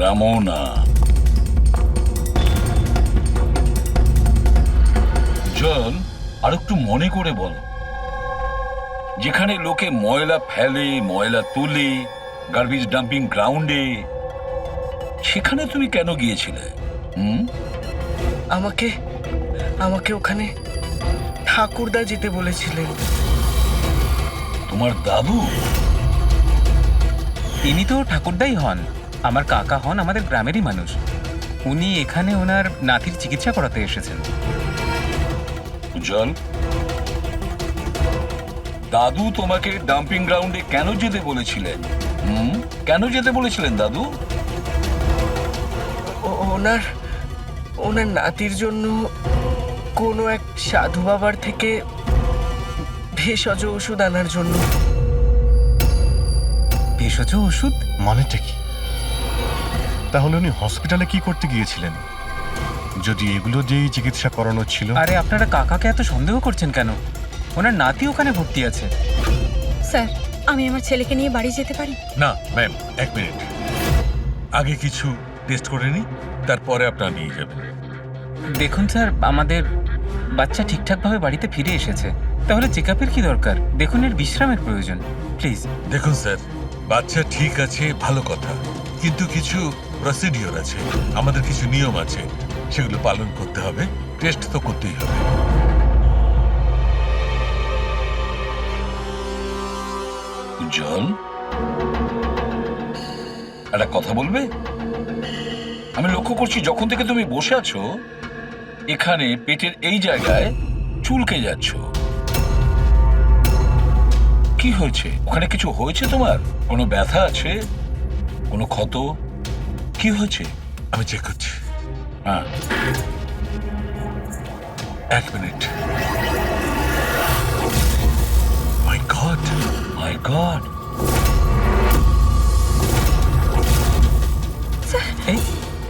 [SPEAKER 16] রামনা। জল, আর একটু মনে করে বল, যেখানে লোকে ময়লা ফেলে, ময়লা তুলে, গার্বেজ ডাম্পিং গ্রাউন্ডে, সেখানে তুমি কেন গিয়েছিলে?
[SPEAKER 6] আমাকে ওখানে ঠাকুরদা যেতে বলেছিলেন।
[SPEAKER 16] তোমার দাদু?
[SPEAKER 2] ইনি তো ঠাকুরদাই হন, আমার কাকা হন, আমাদের গ্রামেরই মানুষ। উনি এখানে ওনার নাতির চিকিৎসা করাতে এসেছেন।
[SPEAKER 16] জল, দাদু তোমাকে ডাম্পিং গ্রাউন্ডে কেন যেতে বলেছিলেন? কেন যেতে বলেছিলেন দাদু?
[SPEAKER 6] ওনার নাতির জন্য কোনো এক সাধু বাবার থেকে ভেষজ ওষুধ আনার জন্য।
[SPEAKER 2] ভেষজ ওষুধ
[SPEAKER 8] মানেটা কি? তাহলে উনি হসপিটালে কি করতে গিয়েছিলেন যদি এগুলো দিয়েই চিকিৎসা করানো ছিল?
[SPEAKER 2] আরে আপনারা কাকাকে এত সন্দেহ করছেন কেন? ওনার নাতি ওখানে ভর্তি আছে।
[SPEAKER 15] স্যার, আমি আমার ছেলেকে নিয়ে বাড়ি যেতে পারি?
[SPEAKER 9] না ম্যাম, এক মিনিট, আগে কিছু টেস্ট করে নি, তারপরে আপনারা নিয়ে যাবেন।
[SPEAKER 2] দেখুন স্যার, আমাদের বাচ্চা ঠিকঠাকভাবে বাড়িতে ফিরে এসেছে, তাহলে চেক আপের কি দরকার? দেখুন, এর বিশ্রামের প্রয়োজন, প্লিজ।
[SPEAKER 9] দেখুন স্যার, বাচ্চা ঠিক আছে, ভালো কথা, কিন্তু কিছু প্রসিডিওর আছে, আমাদের কিছু নিয়ম আছে, সেগুলো পালন করতে হবে, টেস্ট তো করতেই হবে।
[SPEAKER 16] উজ্জ্বল, একটা কথা বলবে? আমি লক্ষ্য করছি যখন থেকে তুমি বসে আছো এখানে পেটের এই জায়গায় চুলকে যাচ্ছ। কি হয়েছে? ওখানে কিছু হয়েছে তোমার? কোনো ব্যথা আছে? কোনো ক্ষত? কি হয়েছে?
[SPEAKER 9] আমি চেক করছি।
[SPEAKER 16] হ্যাঁ,
[SPEAKER 9] 1 মিনিট। মাই গড,
[SPEAKER 16] মাই গড।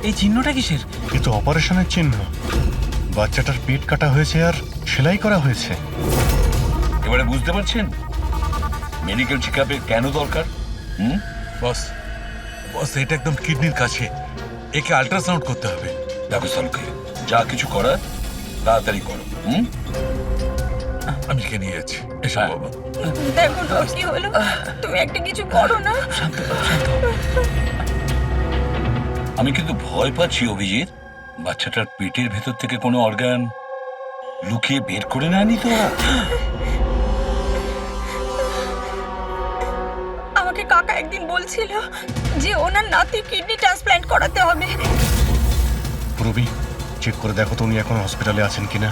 [SPEAKER 2] এই চিহ্নটা কিসের?
[SPEAKER 8] এ তো অপারেশনের চিহ্ন। বাচ্চাটার পেট কাটা হয়েছে আর সেলাই করা হয়েছে।
[SPEAKER 16] এবারে বুঝতে পারছেন মেডিকেল চেকআপে কেন দরকার?
[SPEAKER 9] বস, বস এটা একদম কিডনির কাছে, একে আল্ট্রাসাউন্ড করতে হবে।
[SPEAKER 16] দেখো সালকে, যা কিছু করার তাড়াতাড়ি করো।
[SPEAKER 9] আমি কে নিয়ে যাচ্ছি। এসো বাবা।
[SPEAKER 15] দেখো না কি হলো, তুমি একটা কিছু করো না।
[SPEAKER 16] আমি কিন্তু ভয় পাচ্ছি অভিজিৎ, বাচ্চাটার পেটের ভেতর থেকে কোনো অর্গান লুকিয়ে বের করে নেয়নি তো ওরা?
[SPEAKER 15] আমাকে কাকা একদিন বলছিল যে ওনার নাতির কিডনি ট্রান্সপ্ল্যান্ট করাতে হবে।
[SPEAKER 8] রবি, চেক করে দেখো তো উনি এখন হসপিটালে আছেন কিনা।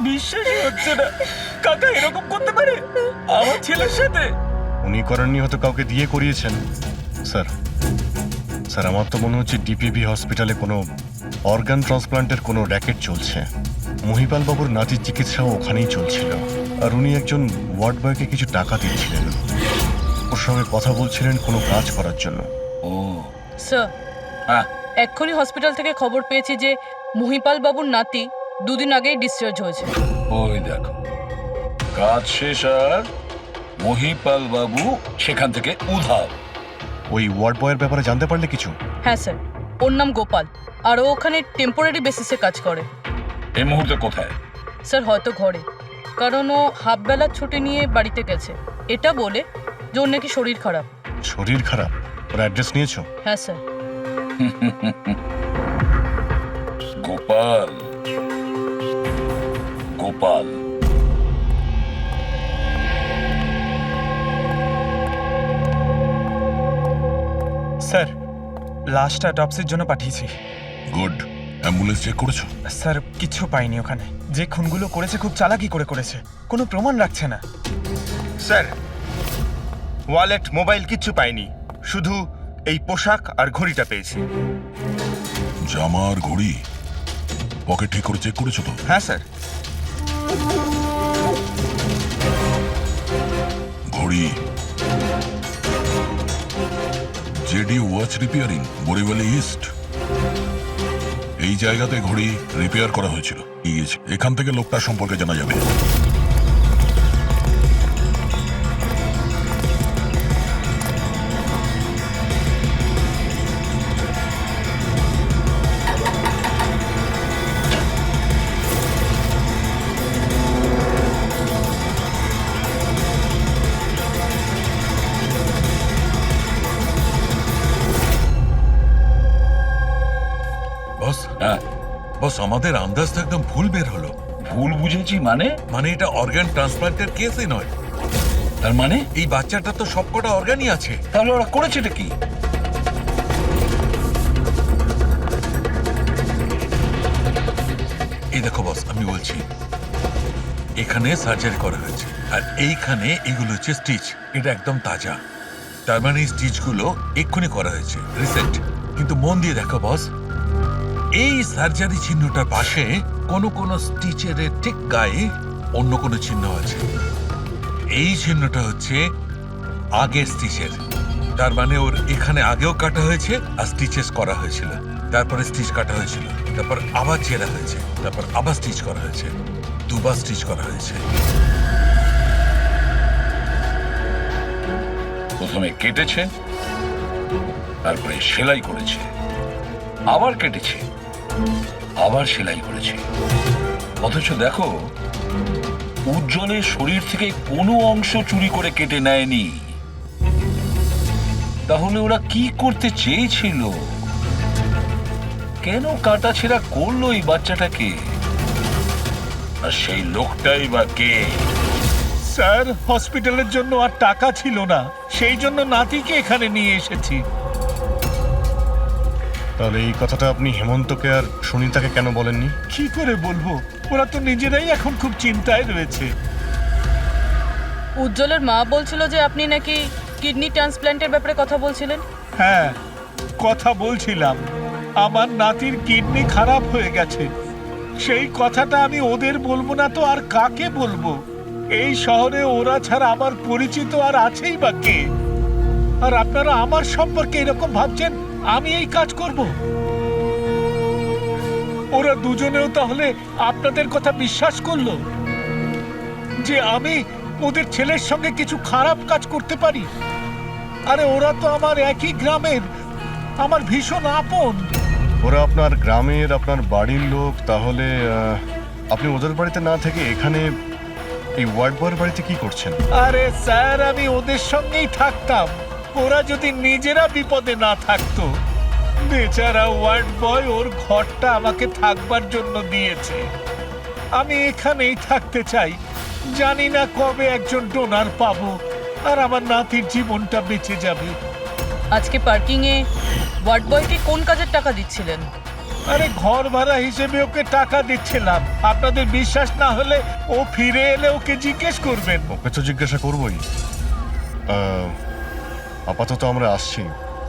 [SPEAKER 14] বিশ্বাসই হচ্ছে না কাকা এরকম করতে পারে আমার ছেলের সাথে।
[SPEAKER 8] উনি করেননি, হয়তো কাউকে দিয়ে করিয়েছেন। স্যার, স্যার আমার তো মনে হচ্ছে ডিপিভি হসপিটালে কোনো অর্গান ট্রান্সপ্লান্টের কোনো র্যাকেট চলছে। মহিপাল বাবুর নাতির চিকিৎসাও ওখানেই চলছিল, আর উনি একজন ওয়ার্ড বয়কে কিছু টাকা দিচ্ছিলেন, ওর সঙ্গে কথা বলছিলেন কোনো কাজ করার জন্য।
[SPEAKER 16] ও
[SPEAKER 4] স্যার,
[SPEAKER 16] হ্যাঁ,
[SPEAKER 4] এক্ষুনি হসপিটাল থেকে খবর পেয়েছি যে মহিপাল বাবুর নাতি 2 দিন আগেই ডিসচার্জ হয়েছে।
[SPEAKER 16] ওই দেখো, কাজ শেষ আর মহিপাল বাবু সেখান থেকে উধাও।
[SPEAKER 8] ওই ওয়ার্ড বয়ের ব্যাপারে জানতে পারলে কিছু?
[SPEAKER 4] হ্যাঁ স্যার, ওর নাম গোপাল, আর ও ওখানে টেম্পোরারি বেসিসে কাজ করে।
[SPEAKER 16] এই মুহূর্তে কোথায়?
[SPEAKER 4] স্যার হয়তো ঘরে, কারণ ও হাফ বেলার ছুটি নিয়ে বাড়িতে গেছে, এটা বলে যে ওর নাকি শরীর খারাপ।
[SPEAKER 8] শরীর খারাপ? ওর অ্যাড্রেস নিয়েছো?
[SPEAKER 4] হ্যাঁ স্যার।
[SPEAKER 16] গোপাল, গোপাল
[SPEAKER 11] স্যার, লাশটা অটপসির জন্য পাঠিয়েছি।
[SPEAKER 5] গুড। অ্যাম্বুলেন্স চেক করেছো?
[SPEAKER 11] স্যার কিছু পাইনি ওখানে। যে খুনগুলো করেছে খুব চালাকি করে করেছে, কোনো প্রমাণ রাখছে না।
[SPEAKER 6] স্যার, ওয়ালেট মোবাইল কিচ্ছু পাইনি, শুধু এই পোশাক আর ঘড়িটা পেয়েছি।
[SPEAKER 5] জামা আর ঘড়ি পকেট ঠিক করে চেক করেছো তো?
[SPEAKER 6] হ্যাঁ স্যার।
[SPEAKER 5] ঘড়ি জেডি ওয়াচ রিপেয়ারিং, বরিওয়ালি ইস্ট, এই জায়গাতে ঘড়ি রিপেয়ার করা হয়েছিল। এখান থেকে লোকটার সম্পর্কে জানা যাবে। বস,
[SPEAKER 16] হ্যাঁ
[SPEAKER 9] বস আমাদের আন্দাজ তো একদম ভুল বের হলো।
[SPEAKER 16] ভুল বুঝেছি মানে?
[SPEAKER 9] মানে এটা অর্গান ট্রান্সপ্লান্টের কেসই নয়।
[SPEAKER 16] তার মানে
[SPEAKER 9] এই বাচ্চাটার তো সবকটা অর্গানই আছে।
[SPEAKER 16] তাহলে ওরা করেছেটা কি?
[SPEAKER 9] এই দেখো বস, আমি বলছি এখানে সার্জারি করা হয়েছে, আর এইখানে এগুলো হচ্ছে স্টিচ। এটা একদম তাজা, তার মানে এই স্টিচগুলো এক্ষুনি করা হয়েছে, রিসেন্ট। কিন্তু মন দিয়ে দেখো বস, এই সার্জারি চিহ্নটার পাশে কোনো কোনো স্টিচের ঠিক গায়ে অন্য কোনো চিহ্ন আছে। এই চিহ্নটা হচ্ছে আগের স্টিচের, তার মানে ওর এখানে আগেও কাটা হয়েছে আর স্টিচেস করা হয়েছিল, তারপরে স্টিচ কাটা হয়েছিল, তারপর আবার ছেঁড়া হয়েছে, তারপর আবার স্টিচ করা হয়েছে, দুবার স্টিচ করা হয়েছে।
[SPEAKER 16] প্রথমে কেটেছে, তারপরে সেলাই করেছে, আবার কেটেছে, আবার সেলাই করেছে। অথচ দেখো, উজ্জ্বলের শরীর থেকে কোনো অংশ চুরি করে কেটে নেয়নি। তাহলে ওরা কি করতে চেয়েছিল? কেন কাটা ছেঁড়া করলো এই বাচ্চাটাকে? আর সেই লোকটাই বা কে?
[SPEAKER 14] স্যার, হসপিটালের জন্য আর টাকা ছিল না, সেই জন্য নাতিকে এখানে নিয়ে এসেছি।
[SPEAKER 8] তাহলে এই কথাটা আপনি হেমন্তকে আর সুনীতাকে কেন বলেননি?
[SPEAKER 14] কি করে বলবো, ওরা তো নিজেরাই এখন খুব চিন্তায় রয়েছে।
[SPEAKER 4] উজ্জ্বলের মা বলছিল যে আপনি নাকি কিডনি ট্রান্সপ্ল্যান্টের ব্যাপারে কথা বলছিলেন।
[SPEAKER 14] হ্যাঁ, কথা বলছিলাম। আমার নাতির কিডনি খারাপ হয়ে গেছে। সেই কথাটা আমি ওদের বলবো না তো আর কাকে বলবো? এই শহরে ওরা ছাড়া আমার পরিচিত আর আছেই বা কে? আর আপনারা আমার সম্পর্কে এরকম ভাবছেন আমি এই কাজ করব? ওরা দুজনেও তাহলে আপনাদের কথা বিশ্বাস করলো যে আমি ওদের ছেলের সঙ্গে কিছু খারাপ কাজ করতে পারি? আরে ওরা তো আমার একই গ্রামের, আমার ভীষণ আপন।
[SPEAKER 8] ওরা আপনার গ্রামের, আপনার বাড়ির লোক, তাহলে আপনি ওদের বাড়িতে না থেকে এখানে এই ওয়ার্ড বয়ের বাড়িতে কি করছেন?
[SPEAKER 14] আরে স্যার, আমি ওদের সঙ্গেই থাকতাম ওরা যদি নিজেরা বিপদে না থাকতো। বেচারা ওয়ার্ড বয় ওর ঘরটা আমাকে থাকবার জন্য দিয়েছে। আমি এখানেই থাকতে চাই। জানি না কবে একজন ডোনার পাবো আর আমার নাতির জীবনটা বেঁচে যাবে।
[SPEAKER 4] আজকে পার্কিংয়ে ওয়ার্ড বয়কে কোন কাজের টাকা দিচ্ছিলেন?
[SPEAKER 14] আরে ঘর ভাড়া হিসেবে ওকে টাকা দিচ্ছিলাম। আপনাদের বিশ্বাস না হলে ও ফিরে এলে ওকে জিজ্ঞেস করবেন।
[SPEAKER 8] ওকে তো জিজ্ঞাসা করবোই। আপাতত আমরা আসছি,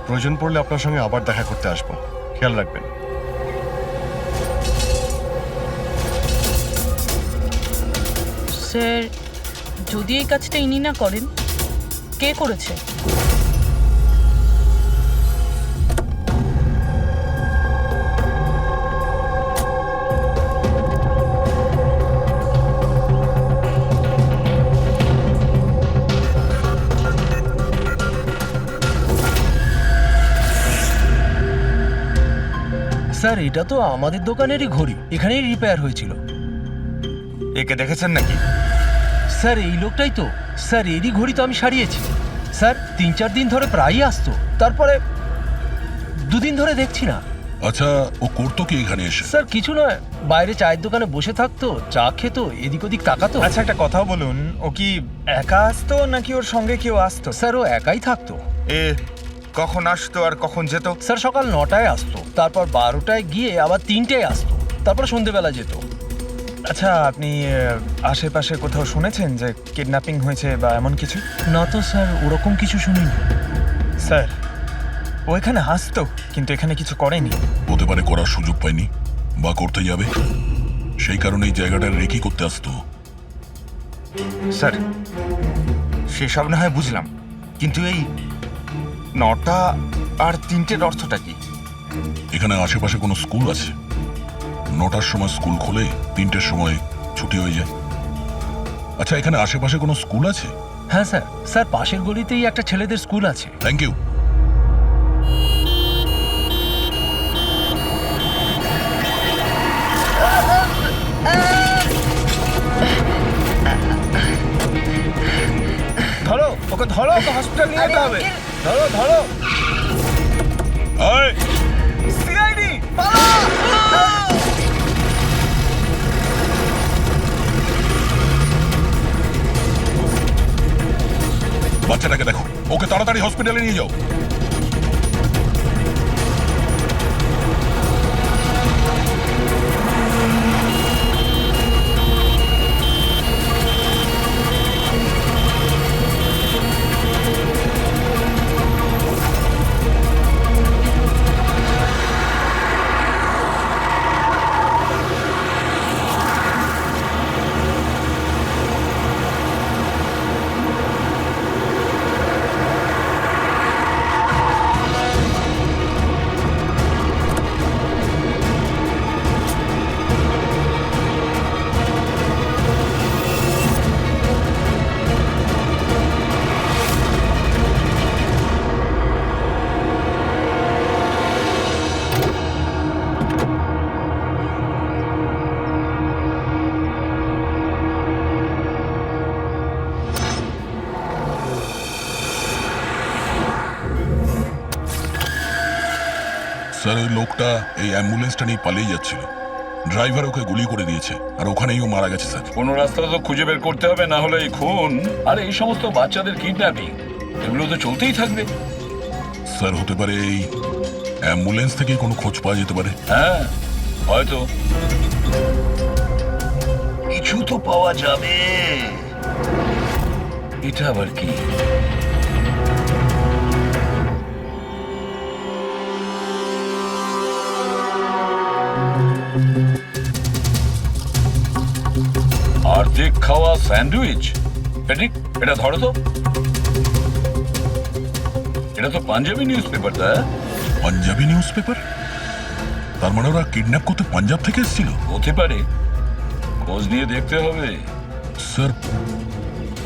[SPEAKER 8] প্রয়োজন পড়লে আপনার সঙ্গে আবার দেখা করতে আসবো, খেয়াল রাখবেন।
[SPEAKER 4] স্যার, যদি এই কাজটা ইনি না করেন, কে করেছে?
[SPEAKER 6] স্যার, এটা তো আমাদের দোকানেরই ঘড়ি, এখানেই রিপেয়ার হয়েছিল।
[SPEAKER 17] একে দেখেছেন নাকি?
[SPEAKER 6] স্যার, এই লোকটাই তো। স্যার, এরই ঘড়ি তো আমি সারিয়েছি। স্যার, 3-4 দিন ধরে প্রায়ই আসতো, তারপরে 2 দিন ধরে দেখছি না।
[SPEAKER 5] আচ্ছা, ও করতো কি এখানে এসে?
[SPEAKER 6] স্যার, কিছু নয়, বাইরে চায়ের দোকানে বসে থাকতো, চা খেত, এদিক ওদিক তাকাতো।
[SPEAKER 17] আচ্ছা, একটা কথা বলুন, ও কি একা আসতো নাকি ওর সঙ্গে কেউ আসতো?
[SPEAKER 6] স্যার, ও একাই থাকতো।
[SPEAKER 17] কখন আসতো আর কখন যেত?
[SPEAKER 6] স্যার, সকাল 9টায় আসতো, তারপর 12টায় গিয়ে আবার 3টায় আসতো, তারপর সন্ধেবেলা যেত।
[SPEAKER 17] আচ্ছা, আপনি আশেপাশে কোথাও শুনেছেন যে কিডন্যাপিং হয়েছে বা এমন কিছু?
[SPEAKER 6] না তো স্যার, ওরকম কিছু শুনিনি।
[SPEAKER 17] স্যার, ও এখানে আসতো কিন্তু এখানে কিছু করেনি।
[SPEAKER 5] হতে পারে করার সুযোগ পায়নি বা করতে যাবে, সেই কারণে এই জায়গাটা রেকি করতে আসতো।
[SPEAKER 17] স্যার, সেসব না হয় বুঝলাম, কিন্তু এই 9টা আর 3টের অর্থটা কি?
[SPEAKER 5] এখানে আশেপাশে কোনো স্কুল আছে? 9টার সময় স্কুল খোলে, 3টের সময় ছুটি হয়ে যায়। আচ্ছা, এখানে আশেপাশে কোনো স্কুল আছে?
[SPEAKER 6] হ্যাঁ স্যার, স্যার পাশের গলিতেই একটা ছেলেদের স্কুল আছে।
[SPEAKER 5] Thank you.
[SPEAKER 17] ধরো ওকে, ধরো ওকে, হসপিটাল নিয়ে যেতে হবে। ধরো ধরো। সিআইডি
[SPEAKER 5] বাচ্চাটাকে দেখো, ওকে তাড়াতাড়ি হসপিটালে নিয়ে যাও। স্যার, ওই লোকটা এই অ্যাম্বুলেন্সটা নিয়ে পালিয়ে যাচ্ছিল। ড্রাইভার ওকে গুলি করে দিয়েছে আর ওখানেই ও মারা গেছে স্যার।
[SPEAKER 16] কোনো রাস্তা তো খুঁজে বের করতে হবে, না হলে এই খুন আর এই সমস্ত বাচ্চাদের কিডন্যাপিং এগুলো তো চলতেই থাকবে।
[SPEAKER 5] স্যার, হতে পারে এই অ্যাম্বুলেন্স থেকে কোনো খোঁজ পাওয়া যেতে পারে।
[SPEAKER 16] হ্যাঁ, হয়তো কিছু তো পাওয়া যাবে। এটা আবার কি? অর্ধেক খাওয়া স্যান্ডউইচ। প্যাট্রিক, এটা ধরো তো। এটা তো পাঞ্জাবি নিউজ পেপার। তা
[SPEAKER 5] পাঞ্জাবি নিউজ পেপার? তার মানে ওরা কিডন্যাপ করতে পাঞ্জাব থেকে এসেছিল?
[SPEAKER 16] হতে পারে, খোঁজ নিয়ে দেখতে হবে।
[SPEAKER 5] স্যার,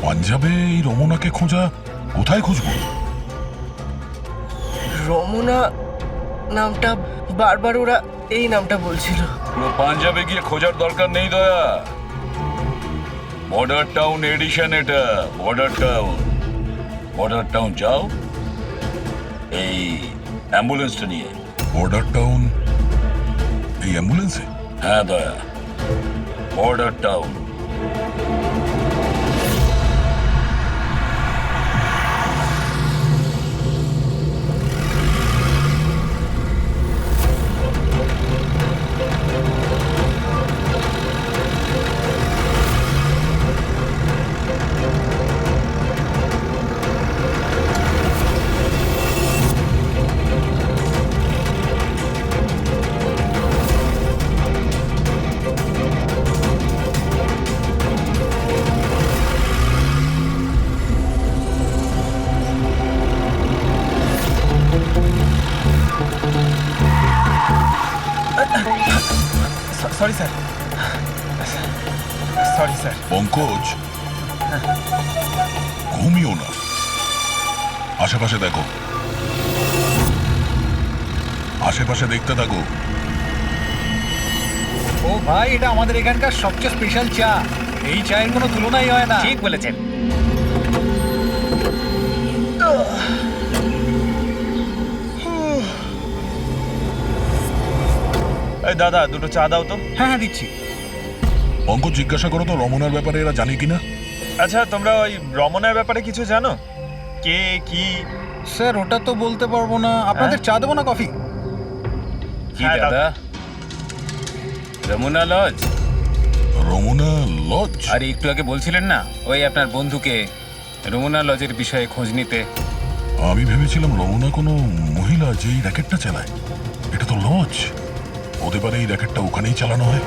[SPEAKER 5] পাঞ্জাবে এই রমনাকে খোঁজা, কোথায় খুঁজবো?
[SPEAKER 6] রমনা নামটা বারবার ওরা এই নামটা বলছিল।
[SPEAKER 16] পুরো পাঞ্জাবে গিয়ে খোঁজার দরকার নেই দয়া। বর্ডার টাউন এডিশন এটা, বর্ডার টাউন। বর্ডার টাউন যাও এই অ্যাম্বুলেন্সটা নিয়ে।
[SPEAKER 5] বর্ডার টাউন এই অ্যাম্বুলেন্সে?
[SPEAKER 16] হ্যাঁ Daya, border town.
[SPEAKER 17] Sorry sir, sorry sir.
[SPEAKER 5] Pankaj, ঘুমিও না, আশেপাশে দেখো, আশেপাশে দেখতে থাকো।
[SPEAKER 14] ও ভাই, এটা আমাদের এখানকার সবচেয়ে স্পেশাল চা। এই চায়ের কোনো তুলনাই হয় না। ঠিক বলেছেন।
[SPEAKER 17] এই দাদা, দুটো চা দাও তো।
[SPEAKER 14] হ্যাঁ হ্যাঁ, দিচ্ছি।
[SPEAKER 5] পঙ্কজ, জিজ্ঞাসা করো তো রমনার ব্যাপারে এরা জানে কিনা।
[SPEAKER 17] আচ্ছা, তোমরা ওই রমনার ব্যাপারে কিছু জানো? কে কি?
[SPEAKER 14] স্যার, ওটা তো বলতে পারবো না। আপনাদের চা দেবো না কফি?
[SPEAKER 2] কি দাদা? রমনা লজ?
[SPEAKER 5] রমনা লজ?
[SPEAKER 2] আর একটু আগে বলছিলেন না ওই আপনার বন্ধুকে রমনা লজের বিষয়ে খোঁজ নিতে।
[SPEAKER 5] আমি ভেবেছিলাম রমনা কোনো মহিলা যে এই র্যাকেটটা চালায়। এটা তো লজ, হতে পারে এই র্যাকেটটা ওখানেই চালানো হয়।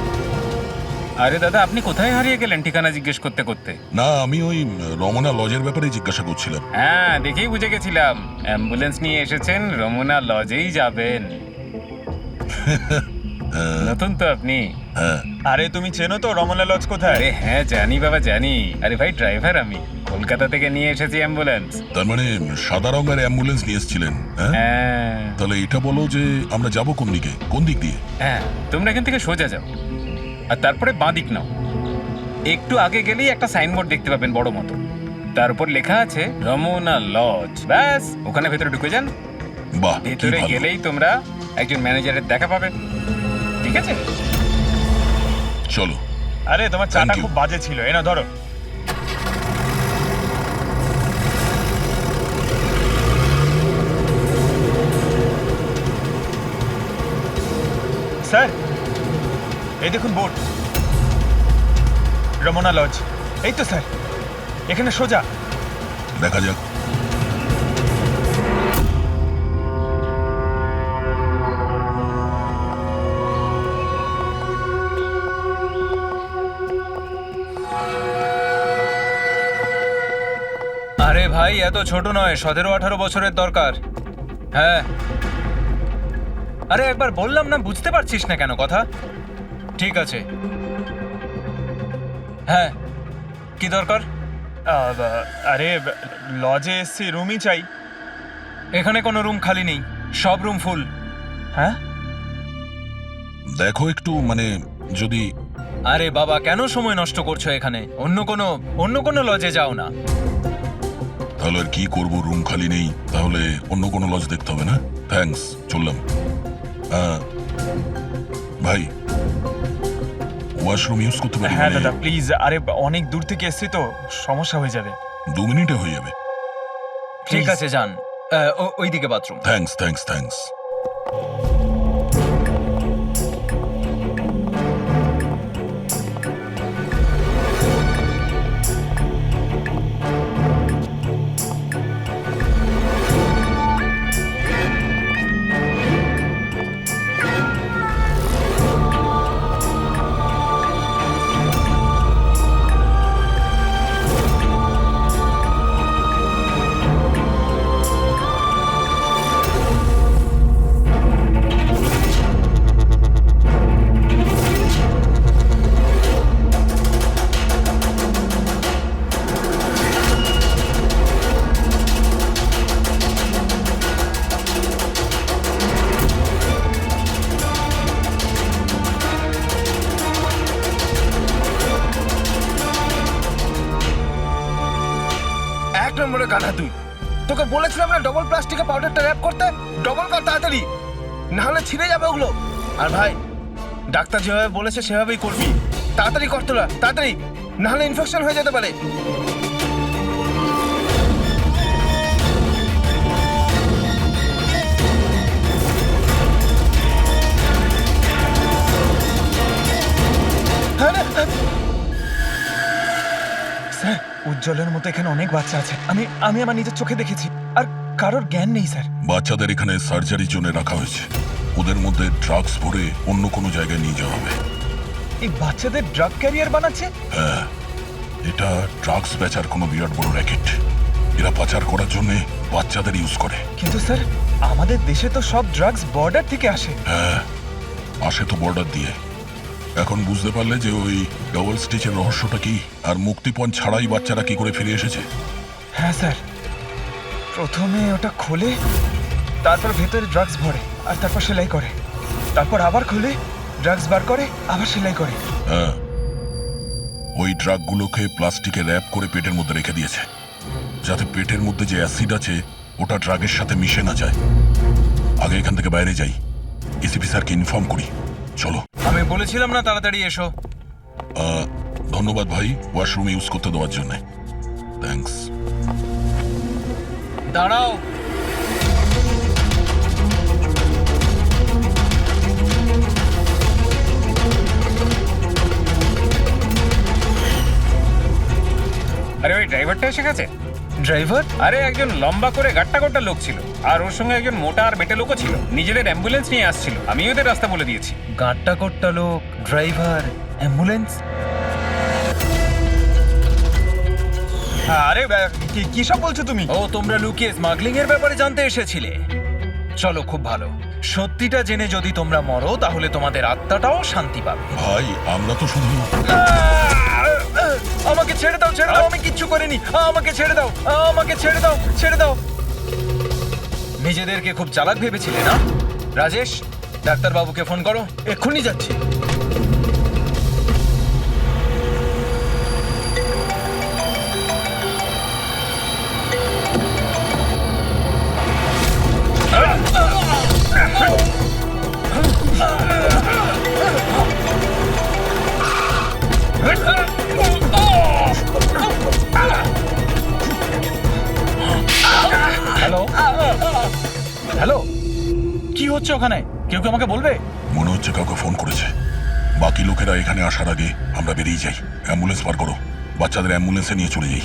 [SPEAKER 2] আরে দাদা, আপনি কোথায় হারিয়ে গেলেন ঠিকানা জিজ্ঞেস করতে করতে?
[SPEAKER 5] না, আমি ওই রমনা লজের ব্যাপারে জিজ্ঞাসা করছিলাম।
[SPEAKER 2] হ্যাঁ, দেখেই বুঝে গেছিলাম অ্যাম্বুলেন্স নিয়ে এসেছেন, রমনা লজেই যাবেন। নতুন তো আপনি?
[SPEAKER 17] আরে তুমি চেনো তো রমনা লজ কোথায়?
[SPEAKER 2] আরে হ্যাঁ, জানি বাবা, জানি। আরে ভাই, ড্রাইভার আমি, কলকাতা থেকে নিয়ে এসেছি অ্যাম্বুলেন্স।
[SPEAKER 5] তার মানে সাদা রঙের অ্যাম্বুলেন্স নিয়ে এসেছিলেন?
[SPEAKER 2] হ্যাঁ।
[SPEAKER 5] তাহলে এটা বলো যে আমরা যাব কোন দিকে, কোন দিক দিয়ে?
[SPEAKER 2] হ্যাঁ, তোমরা এখান থেকে সোজা যাও আর তারপরে বাঁ দিক নাও। একটু আগে গেলেই একটা সাইনবোর্ড দেখতে পাবেন বড় মতো, তার উপর লেখা আছে রমনা লজ। ব্যাস, ওখানে ভেতরে ঢুকে যান।
[SPEAKER 5] বাহ,
[SPEAKER 2] ভেতরে গেলেই তোমরা একজন ম্যানেজারের দেখা পাবে। ঠিক আছে,
[SPEAKER 5] চলো।
[SPEAKER 17] আরে তোমার চাটা খুব বাজে ছিল, এনা ধরো। স্যার, এই দেখুন বোর্ড, রমনা লজ। এই তো স্যার, এখানে সোজা।
[SPEAKER 5] দেখা যাক।
[SPEAKER 10] আরে ভাই, এত ছোট নয়, 17-18 বছরের দরকার। হ্যাঁ। আরে একবার বললাম না, বুঝতে পারছিস না কেন কথা? ঠিক আছে। হ্যাঁ, কি দরকার?
[SPEAKER 17] আরে লজে এসছি, রুমই চাই।
[SPEAKER 10] এখানে কোনো রুম খালি নেই, সব রুম ফুল।
[SPEAKER 17] হ্যাঁ,
[SPEAKER 5] দেখো একটু, মানে যদি।
[SPEAKER 10] আরে বাবা, কেন সময় নষ্ট করছো এখানে? অন্য কোনো লজে যাও না।
[SPEAKER 5] তাহলে আর কি করবো, রুম খালি নেই, তাহলে অন্য কোনো লজ দেখতে হবে না? থ্যাঙ্কস, চললাম। ভাই, ওয়াশরুম ইউজ করতে পারি?
[SPEAKER 17] হ্যাঁ দাদা প্লিজ। আরে অনেক দূর থেকে এসছি তো, সমস্যা হয়ে যাবে।
[SPEAKER 5] 2 মিনিটে হয়ে যাবে।
[SPEAKER 10] ঠিক আছে, যান। ওইদিকে বাথরুম।
[SPEAKER 5] Thanks, thanks, thanks.
[SPEAKER 6] নম্বরের গাধা তুই। তোকে বলেছিলাম না ডবল প্লাস্টিকের পাউডারটা র্যাপ করতে। ডবল কর তাড়াতাড়ি, না হলে ছিঁড়ে যাবে ওগুলো। আর ভাই, ডাক্তার যেভাবে বলেছে সেভাবেই করবি। তাড়াতাড়ি কর তোরা, তাড়াতাড়ি, না হলে ইনফেকশন হয়ে যেতে পারে।
[SPEAKER 17] স্যার, উজ্জ্বলের মতো এখানে অনেক বাচ্চা আছে। আমি আমার নিজের চোখে দেখেছি, আর কারোর জ্ঞান নেই স্যার।
[SPEAKER 5] বাচ্চাদের এখানে সার্জারির জন্য রাখা হয়েছে। ওদের মধ্যে ড্রাগস ভরে অন্য কোনো জায়গায় নিয়ে যাওয়া হবে।
[SPEAKER 17] এই বাচ্চাদের ড্রাগ ক্যারিয়ার বানাচ্ছে?
[SPEAKER 5] হ্যাঁ, এটা ড্রাগস বেচার কোনো বিরাট বড় র্যাকেট। এরা পাচার করার জন্য বাচ্চাদের ইউজ করে।
[SPEAKER 17] কিন্তু স্যার, আমাদের দেশে তো সব ড্রাগস বর্ডার থেকে আসে।
[SPEAKER 5] হ্যাঁ, আসে তো বর্ডার দিয়ে। এখন বুঝতে পারলে যে ওই ডবল স্টিচের রহস্যটা কি, আর মুক্তিপণ ছাড়াই বাচ্চারা কি করে ফিরে এসেছে?
[SPEAKER 17] হ্যাঁ স্যার, প্রথমে ওটা খোলে, তারপর ভেতরে ড্রাগস ভরে, আর তারপর সেলাই করে, তারপর আবার খোলে, ড্রাগস বার করে, আবার সেলাই করে।
[SPEAKER 5] হ্যাঁ, ওই ড্রাগগুলোকে প্লাস্টিকে র্যাপ করে পেটের মধ্যে রেখে দিয়েছে, যাতে পেটের মধ্যে যে অ্যাসিড আছে ওটা ড্রাগের সাথে মিশে না যায়। আগে এখান থেকে বাইরে যাই, এসিপি স্যারকে ইনফর্ম করি। চলো।
[SPEAKER 10] আমি বলেছিলাম না তাড়াতাড়ি এসো।
[SPEAKER 5] ধন্যবাদ ভাই, ওয়াশরুম ইউজ করতে দেওয়ার জন্য। থ্যাঙ্কস।
[SPEAKER 10] দাঁড়াও।
[SPEAKER 2] আরে ওই ড্রাইভারটা এসে গেছে।
[SPEAKER 17] ড্রাইভার?
[SPEAKER 2] আরে একজন লম্বা করে গাট্টা গোট্টা লোক ছিল, আর ওর সঙ্গে একজন মোটা আর বেটে লোকও ছিল। নিজেদের অ্যাম্বুলেন্স নিয়ে আসছিল, আমি ওদের রাস্তা বলে দিয়েছি।
[SPEAKER 17] গাঁটটা কোট্টা লোক, ড্রাইভার, অ্যাম্বুলেন্স। আরে কি সব বলছো তুমি?
[SPEAKER 10] ও, তোমরা লুকিয়ে স্মাগলিং এর ব্যাপারে জানতে এসেছিলে। চলো, খুব ভালো। সত্যিটা জেনে যদি তোমরা মরো, তাহলে তোমাদের আত্মাটাও শান্তি পাবে।
[SPEAKER 5] ভাই, আমরা তো শুধু...
[SPEAKER 10] আমাকে ছেড়ে দাও, ছেড়ে দাও, আমি কিচ্ছু করিনি। আমাকে ছেড়ে দাও, আমাকে ছেড়ে দাও, ছেড়ে দাও। নিজেদেরকে খুব চালাক ভেবেছিলে না? রাজেশ, ডাক্তারবাবুকে ফোন করো।
[SPEAKER 6] এক্ষুনি যাচ্ছি।
[SPEAKER 10] হ্যালো হ্যালো, কি হচ্ছে ওখানে? কেউ কি আমাকে বলবে?
[SPEAKER 5] মনে হচ্ছে কাউকে ফোন করেছে। বাকি লোকেরা এখানে আসার আগে আমরা বেরিয়ে যাই। অ্যাম্বুলেন্স পার করো, বাচ্চাদের অ্যাম্বুলেন্সে নিয়ে চলে যাই।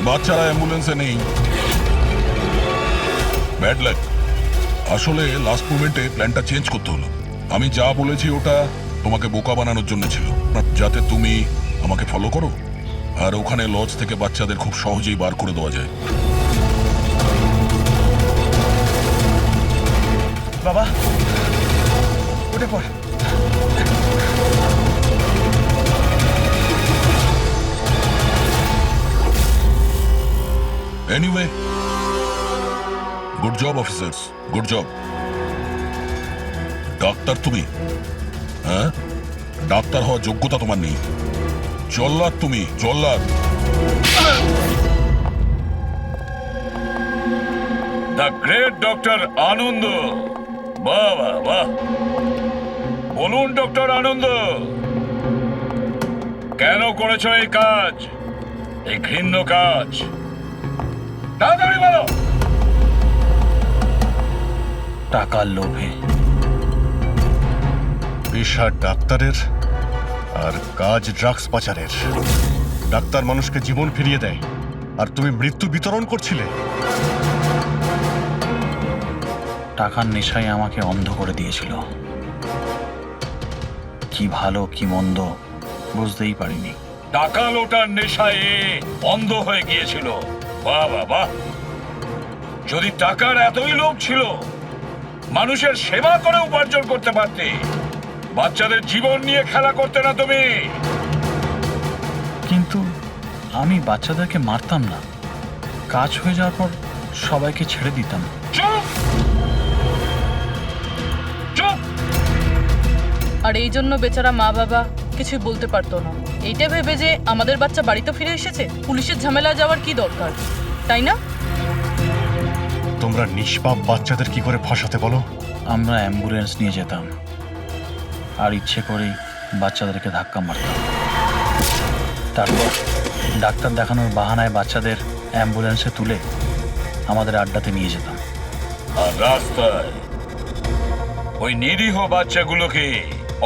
[SPEAKER 5] বাচ্চারা অ্যাম্বুলেন্সে নেই। Bad luck. আসলে লাস্ট মোমেন্টে প্ল্যানটা চেঞ্জ করতে হলো। আমি যা বলেছি ওটা তোমাকে বোকা বানানোর জন্য ছিল, যাতে তুমি আমাকে ফলো করো, আর ওখানে লজ থেকে বাচ্চাদের খুব সহজেই বার করে দেওয়া যায়।
[SPEAKER 17] বাবা উঠে পড়।
[SPEAKER 5] Anyway, good job officers, good job. Doctor তুমি? হ্যাঁ, ডাক্তার হওয়ার যোগ্যতা তোমার নেই। জল্লাদ তুমি, জল্লাদ।
[SPEAKER 16] দ্য গ্রেট ডক্টর আনন্দ। বাহ বাহ বাহ, বলুন ডক্টর আনন্দ, কেন করেছো এই কাজ, এই ঘৃণ্য কাজ? তাড়াতাড়ি বলো।
[SPEAKER 13] টাকার লোভে।
[SPEAKER 8] পেশা ডাক্তারের আর কাজ ড্রাগস পাচারের। ডাক্তার মানুষকে জীবন ফিরিয়ে দেয়, আর তুমি মৃত্যু বিতরণ করছিলে।
[SPEAKER 13] টাকার নেশায় আমাকে অন্ধ করে দিয়েছিল। কি ভালো কি মন্দ বুঝতেই পারিনি।
[SPEAKER 16] টাকা লোটার নেশায় অন্ধ হয়ে গিয়েছিল। বাহ বাহ বাহ, যদি টাকার এতই লোভ ছিল, মানুষের সেবা করে উপার্জন করতে পারতে। বাচ্চাদের জীবন নিয়ে খেলা করতে না তুমি।
[SPEAKER 13] কিন্তু আমি বাচ্চাদেরকে মারতাম না, কাজ হয়ে যাওয়ার পর সবাইকে ছেড়ে দিতাম।
[SPEAKER 16] চুপ চুপ।
[SPEAKER 4] আর এই জন্য বেচারা মা বাবা কিছু বলতে পারতো না, এইটা ভেবে যে আমাদের বাচ্চা বাড়িতে ফিরে এসেছে, পুলিশের ঝামেলা যাওয়ার কি দরকার, তাই না?
[SPEAKER 8] তোমরা নিষ্পাপ বাচ্চাদের কি করে ফাঁসাতে বলো?
[SPEAKER 13] আমরা অ্যাম্বুলেন্স নিয়ে যেতাম, আর ইচ্ছে করেই বাচ্চাদেরকে ধাক্কা মারতাম। তারপর ডাক্তার দেখানোর বাহানায় বাচ্চাদের অ্যাম্বুলেন্সে তুলে আমাদের আড্ডাতে নিয়ে যেতাম।
[SPEAKER 16] আর রাস্তায় ওই নিরীহ বাচ্চাগুলোকে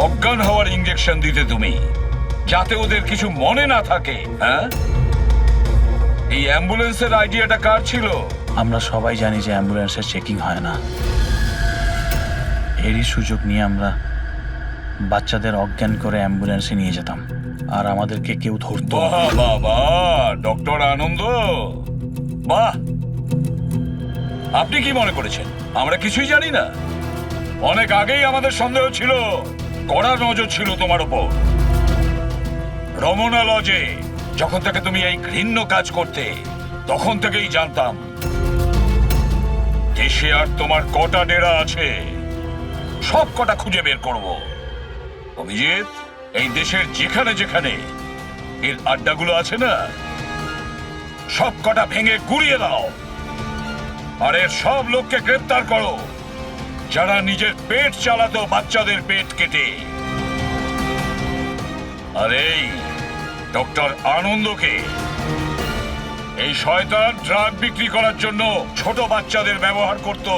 [SPEAKER 16] অজ্ঞান হওয়ার ইঞ্জেকশন দিতে তুমি, যাতে ওদের কিছু মনে না থাকে। হ্যাঁ, এই অ্যাম্বুলেন্সের আইডিয়াটা কার ছিল?
[SPEAKER 13] আমরা সবাই জানি যে অ্যাম্বুলেন্সের চেকিং হয় না। এরই সুযোগ নিয়ে আমরা বাচ্চাদের অজ্ঞান করে অ্যাম্বুলেন্সে নিয়ে যেতাম, আর আমাদেরকে কেউ ধরতো।
[SPEAKER 16] বাহ বাহ বাহ, ডক্টর আনন্দ, বাহ। আপনি কি মনে করেছেন আমরা কিছুই জানি না? অনেক আগেই আমাদের সন্দেহ ছিল, কড়া নজর ছিল তোমার উপর। রমনা লজে যখন থেকে তুমি এই ঘৃণ্য কাজ করতে, তখন থেকেই জানতাম দেশে আর তোমার কটা ডেরা আছে সব কটা খুঁজে বের করব। অভিজিৎ, এই দেশের যেখানে যেখানে এর আড্ডাগুলো আছে না, সব কটা ভেঙে গুড়িয়ে দাও, আর এর সব লোককে গ্রেফতার করো যারা নিজের পেট চালাতো বাচ্চাদের পেট কেটে। আর এই ডক্টর আনন্দকে, এই শয়তান ড্রাগ বিক্রি করার জন্য ছোট বাচ্চাদের ব্যবহার করত।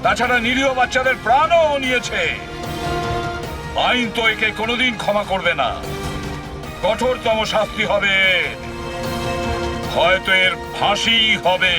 [SPEAKER 16] তাছাড়া নিরীহ বাচ্চাদের প্রাণও নিয়েছে। আইন তো একে কোনোদিন ক্ষমা করবে না। কঠোরতম শাস্তি হবে, হয়তো এর ফাঁসি হবে।